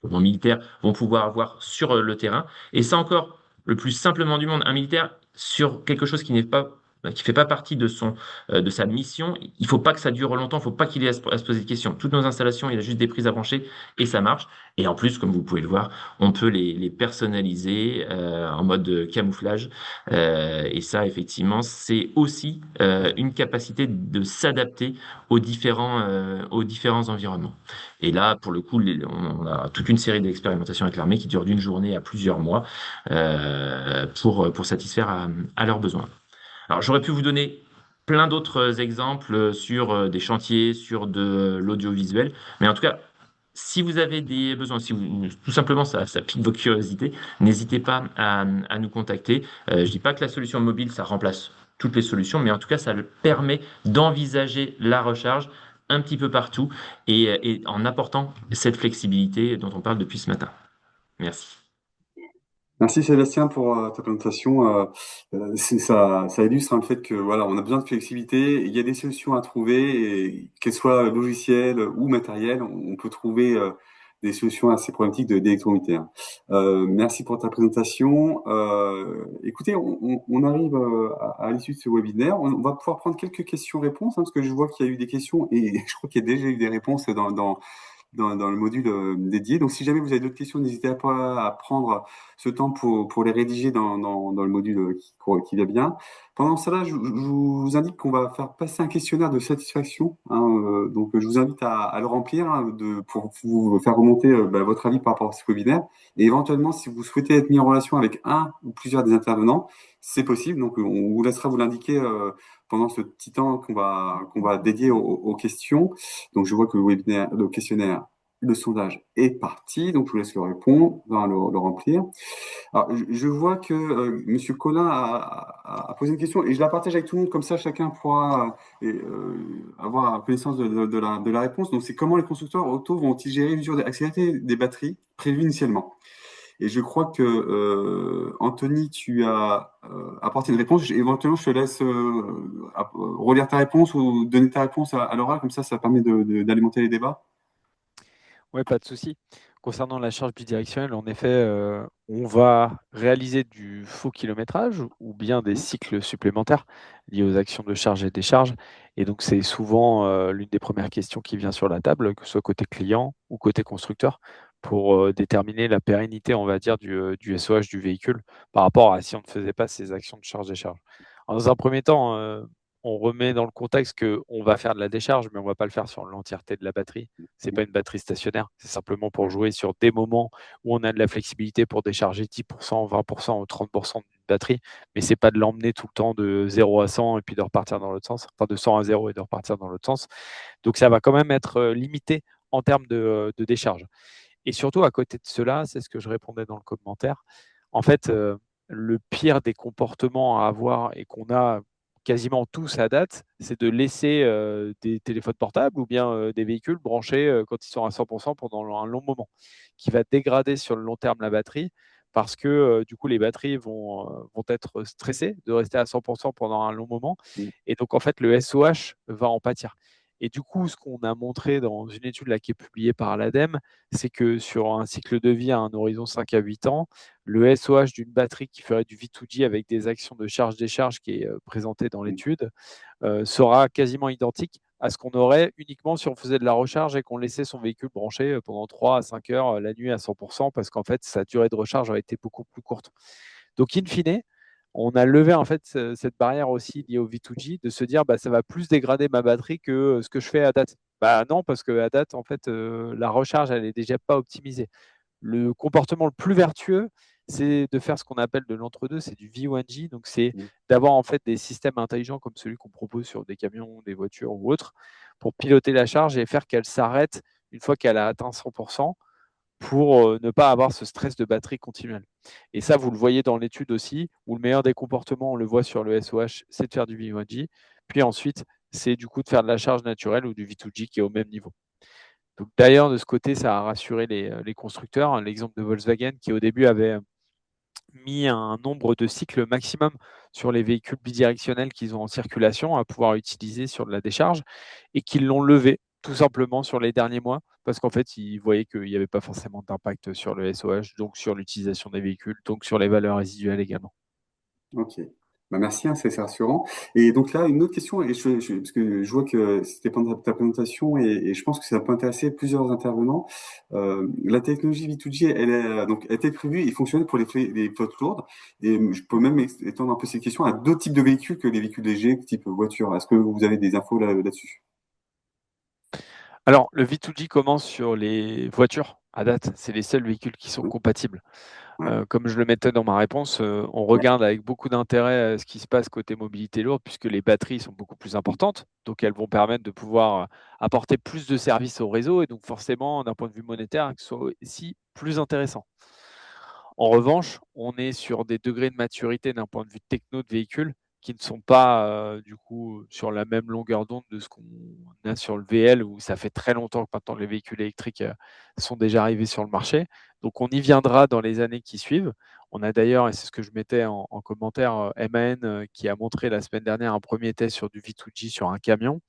militaires vont pouvoir avoir sur le terrain. Et ça encore, le plus simplement du monde, un militaire sur quelque chose qui fait pas partie de sa mission, il faut pas que ça dure longtemps, il faut pas qu'il ait à se poser de questions. Toutes nos installations, il y a juste des prises à brancher et ça marche. Et en plus, comme vous pouvez le voir, on peut les personnaliser en mode camouflage. Et ça, effectivement, c'est aussi une capacité de s'adapter aux différents environnements. Et là, pour le coup, on a toute une série d'expérimentations avec l'armée qui durent d'une journée à plusieurs mois pour satisfaire à leurs besoins. Alors, j'aurais pu vous donner plein d'autres exemples sur des chantiers, sur de l'audiovisuel, mais en tout cas, si vous avez des besoins, si tout simplement ça pique vos curiosités, n'hésitez pas à nous contacter. Je dis pas que la solution mobile, ça remplace toutes les solutions, mais en tout cas, ça le permet d'envisager la recharge un petit peu partout et en apportant cette flexibilité dont on parle depuis ce matin. Merci. Merci Sébastien pour ta présentation. Ça illustre le fait que voilà, on a besoin de flexibilité. Il y a des solutions à trouver, et qu'elles soient logicielles ou matérielles, on peut trouver des solutions à ces problématiques d'électromobilité. Merci pour ta présentation. Écoutez, on arrive à l'issue de ce webinaire. On va pouvoir prendre quelques questions-réponses, parce que je vois qu'il y a eu des questions et je crois qu'il y a déjà eu des réponses dans le module dédié. Donc, si jamais vous avez d'autres questions, n'hésitez pas à prendre ce temps pour les rédiger dans le module qui va bien. Pendant cela, je vous indique qu'on va faire passer un questionnaire de satisfaction. Donc, je vous invite à le remplir pour vous faire remonter votre avis par rapport à ce webinaire. Et éventuellement, si vous souhaitez être mis en relation avec un ou plusieurs des intervenants, c'est possible. Donc, on vous laissera vous l'indiquer pendant ce petit temps qu'on va dédier aux questions. Donc, je vois que le questionnaire, le sondage est parti. Donc, je vous laisse le répondre, le remplir. Alors, je vois que Monsieur Collin a posé une question et je la partage avec tout le monde. Comme ça, chacun pourra avoir connaissance de la réponse. Donc, c'est comment les constructeurs auto vont-ils gérer l'usure accélérée des batteries prévues initialement? Et je crois que Anthony, tu as apporté une réponse. Éventuellement, je te laisse relire ta réponse ou donner ta réponse à l'oral. Comme ça permet d'alimenter les débats. Oui, pas de souci. Concernant la charge bidirectionnelle, en effet, on va réaliser du faux kilométrage ou bien des cycles supplémentaires liés aux actions de charge et décharge. Et donc, c'est souvent l'une des premières questions qui vient sur la table, que ce soit côté client ou côté constructeur, pour déterminer la pérennité, on va dire, du SOH du véhicule par rapport à si on ne faisait pas ces actions de charge-décharge. Dans un premier temps, on remet dans le contexte qu'on va faire de la décharge, mais on ne va pas le faire sur l'entièreté de la batterie. Ce n'est pas une batterie stationnaire, c'est simplement pour jouer sur des moments où on a de la flexibilité pour décharger 10%, 20% ou 30% d'une batterie, mais ce n'est pas de l'emmener tout le temps de 0 à 100 et puis de repartir dans l'autre sens, enfin de 100 à 0 et de repartir dans l'autre sens. Donc ça va quand même être limité en termes de décharge. Et surtout, à côté de cela, c'est ce que je répondais dans le commentaire, en fait, le pire des comportements à avoir et qu'on a quasiment tous à date, c'est de laisser des téléphones portables ou bien des véhicules branchés quand ils sont à 100% pendant un long moment, qui va dégrader sur le long terme la batterie parce que du coup les batteries vont être stressées de rester à 100% pendant un long moment et donc en fait le SOH va en pâtir. Et du coup, ce qu'on a montré dans une étude là, qui est publiée par l'ADEME, c'est que sur un cycle de vie à un horizon 5 à 8 ans, le SOH d'une batterie qui ferait du V2G avec des actions de charge-décharge qui est présenté dans l'étude sera quasiment identique à ce qu'on aurait uniquement si on faisait de la recharge et qu'on laissait son véhicule branché pendant 3 à 5 heures la nuit à 100% parce qu'en fait, sa durée de recharge aurait été beaucoup plus courte. Donc, in fine, on a levé en fait cette barrière aussi liée au V2G de se dire bah, ça va plus dégrader ma batterie que ce que je fais à date. Bah non, parce que à date, en fait, la recharge, elle n'est déjà pas optimisée. Le comportement le plus vertueux, c'est de faire ce qu'on appelle de l'entre-deux, c'est du V1G. Donc, c'est d'avoir en fait des systèmes intelligents comme celui qu'on propose sur des camions, des voitures ou autres, pour piloter la charge et faire qu'elle s'arrête une fois qu'elle a atteint 100% pour ne pas avoir ce stress de batterie continuel. Et ça, vous le voyez dans l'étude aussi, où le meilleur des comportements, on le voit sur le SOH, c'est de faire du V1G. Puis ensuite, c'est du coup de faire de la charge naturelle ou du V2G qui est au même niveau. Donc, d'ailleurs, de ce côté, ça a rassuré les constructeurs. L'exemple de Volkswagen qui, au début, avait mis un nombre de cycles maximum sur les véhicules bidirectionnels qu'ils ont en circulation à pouvoir utiliser sur de la décharge et qu'ils l'ont levé tout simplement sur les derniers mois parce qu'en fait, ils voyaient qu'il n'y avait pas forcément d'impact sur le SOH, donc sur l'utilisation des véhicules, donc sur les valeurs résiduelles également. Ok. Bah merci, c'est rassurant. Et donc là, une autre question, et parce que je vois que c'était pendant ta présentation et je pense que ça peut intéresser plusieurs intervenants. La technologie V2G, elle est donc a été prévue et fonctionne pour les flottes lourdes. Et je peux même étendre un peu cette question à d'autres types de véhicules que les véhicules légers, type voiture. Est-ce que vous avez des infos là-dessus? Alors, le V2G commence sur les voitures à date. C'est les seuls véhicules qui sont Oui. compatibles. Ouais. Comme je le mettais dans ma réponse, on Ouais. regarde avec beaucoup d'intérêt ce qui se passe côté mobilité lourde, puisque les batteries sont beaucoup plus importantes. Donc, elles vont permettre de pouvoir apporter plus de services au réseau et donc forcément, d'un point de vue monétaire, que ce soit aussi plus intéressant. En revanche, on est sur des degrés de maturité d'un point de vue techno de véhicule qui ne sont pas du coup sur la même longueur d'onde de ce qu'on a sur le VL, où ça fait très longtemps que maintenant les véhicules électriques sont déjà arrivés sur le marché. Donc on y viendra dans les années qui suivent. On a d'ailleurs, et c'est ce que je mettais en commentaire, MAN qui a montré la semaine dernière un premier test sur du V2G sur un camion.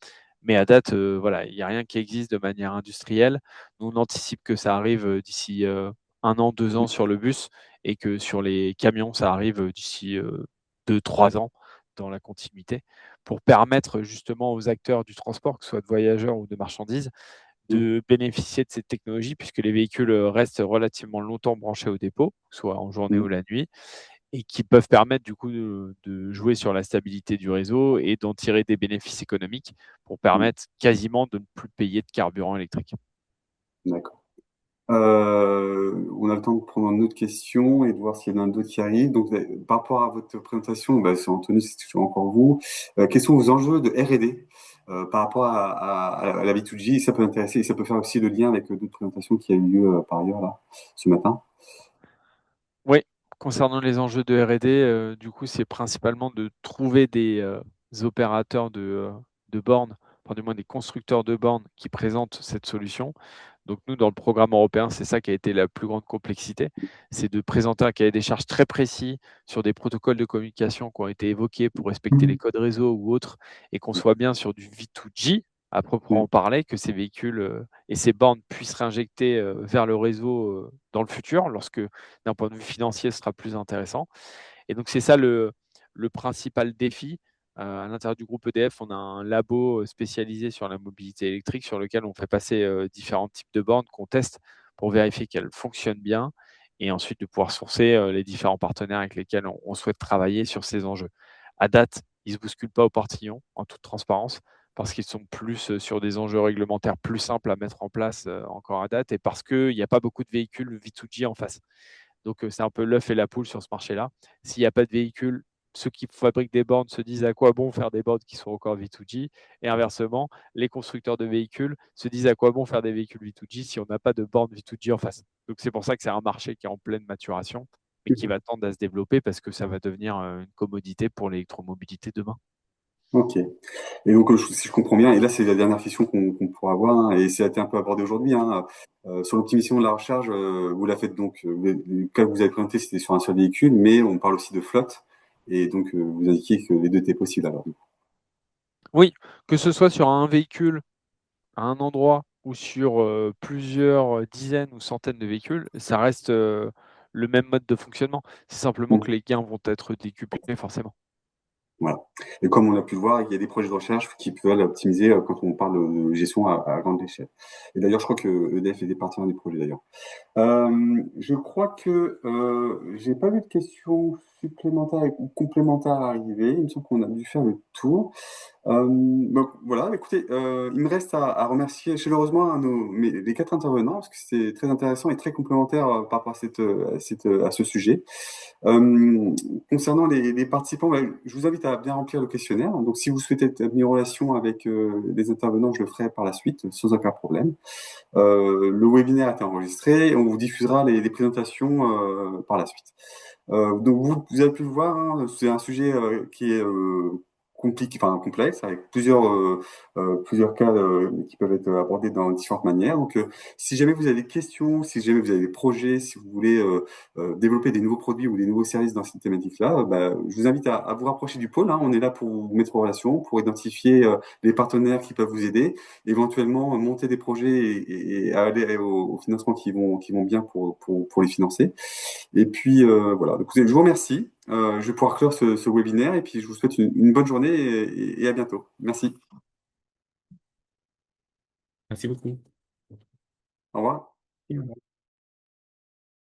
Mais à date, voilà, il n'y a rien qui existe de manière industrielle. Nous, on anticipe que ça arrive d'ici 1 an, 2 ans sur le bus, et que sur les camions, ça arrive d'ici 2-3 ans dans la continuité, pour permettre justement aux acteurs du transport, que ce soit de voyageurs ou de marchandises, de bénéficier de cette technologie, puisque les véhicules restent relativement longtemps branchés au dépôt, soit en journée ou la nuit, et qui peuvent permettre du coup de jouer sur la stabilité du réseau et d'en tirer des bénéfices économiques pour permettre quasiment de ne plus payer de carburant électrique. D'accord. On a le temps de prendre une autre question et de voir s'il y en a d'autres qui arrivent. Donc, par rapport à votre présentation, c'est Anthony, c'est toujours encore vous. Quels sont vos enjeux de R&D par rapport à la B2G? Ça peut intéresser et ça peut faire aussi le lien avec d'autres présentations qui a eu lieu par ailleurs là ce matin. Oui, concernant les enjeux de R&D, du coup, c'est principalement de trouver des opérateurs de bornes, enfin du moins des constructeurs de bornes qui présentent cette solution. Donc nous, dans le programme européen, c'est ça qui a été la plus grande complexité, c'est de présenter un cahier des charges très précis sur des protocoles de communication qui ont été évoqués pour respecter les codes réseau ou autres, et qu'on soit bien sur du V2G à proprement parler, que ces véhicules et ces bornes puissent réinjecter vers le réseau dans le futur, lorsque d'un point de vue financier, ce sera plus intéressant. Et donc c'est ça le principal défi. À l'intérieur du groupe EDF, on a un labo spécialisé sur la mobilité électrique, sur lequel on fait passer différents types de bornes qu'on teste pour vérifier qu'elles fonctionnent bien, et ensuite de pouvoir sourcer les différents partenaires avec lesquels on souhaite travailler sur ces enjeux. À date, ils ne se bousculent pas au portillon, en toute transparence, parce qu'ils sont plus sur des enjeux réglementaires plus simples à mettre en place encore à date, et parce qu'il n'y a pas beaucoup de véhicules V2G en face. Donc c'est un peu l'œuf et la poule sur ce marché-là. S'il n'y a pas de véhicules, ceux qui fabriquent des bornes se disent à quoi bon faire des bornes qui sont encore V2G, et inversement, les constructeurs de véhicules se disent à quoi bon faire des véhicules V2G si on n'a pas de bornes V2G en face. Donc c'est pour ça que c'est un marché qui est en pleine maturation, mais qui va tendre à se développer parce que ça va devenir une commodité pour l'électromobilité demain. Ok. Et donc, si je comprends bien, et là, c'est la dernière question qu'on pourra avoir, hein, et ça a été un peu abordé aujourd'hui, hein, sur l'optimisation de la recharge, vous la faites donc, le cas que vous avez présenté, c'était sur un seul véhicule, mais on parle aussi de flotte, et donc, vous indiquiez que les deux étaient possibles alors. Oui, que ce soit sur un véhicule, à un endroit, ou sur plusieurs dizaines ou centaines de véhicules, ça reste le même mode de fonctionnement. C'est simplement que les gains vont être décuplés forcément. Voilà. Et comme on a pu le voir, il y a des projets de recherche qui peuvent optimiser quand on parle de gestion à grande échelle. Et d'ailleurs, je crois que EDF est partenaire des projets d'ailleurs. Je crois que j'ai pas vu de questions supplémentaires ou complémentaires à arriver. Il me semble qu'on a dû faire le tour. Donc voilà, écoutez, il me reste à remercier chaleureusement les quatre intervenants parce que c'était très intéressant et très complémentaire par rapport à ce sujet. Euh, Concernant les participants, je vous invite à bien remplir le questionnaire. Donc si vous souhaitez être mis en relation avec les intervenants, je le ferai par la suite sans aucun problème. Le webinaire a été enregistré et on vous diffusera les présentations par la suite. Donc vous avez pu le voir, hein, c'est un sujet qui est compliqué, enfin complexe, avec plusieurs cas qui peuvent être abordés dans différentes manières. Donc si jamais vous avez des questions, si jamais vous avez des projets, si vous voulez développer des nouveaux produits ou des nouveaux services dans cette thématique-là, je vous invite à vous rapprocher du pôle, hein. On est là pour vous mettre en relation, pour identifier les partenaires qui peuvent vous aider, éventuellement monter des projets et aller au financement qui vont bien pour les financer. Et puis voilà, donc, écoutez, je vous remercie. Je vais pouvoir clore ce webinaire et puis je vous souhaite une bonne journée et à bientôt. Merci. Merci beaucoup. Au revoir.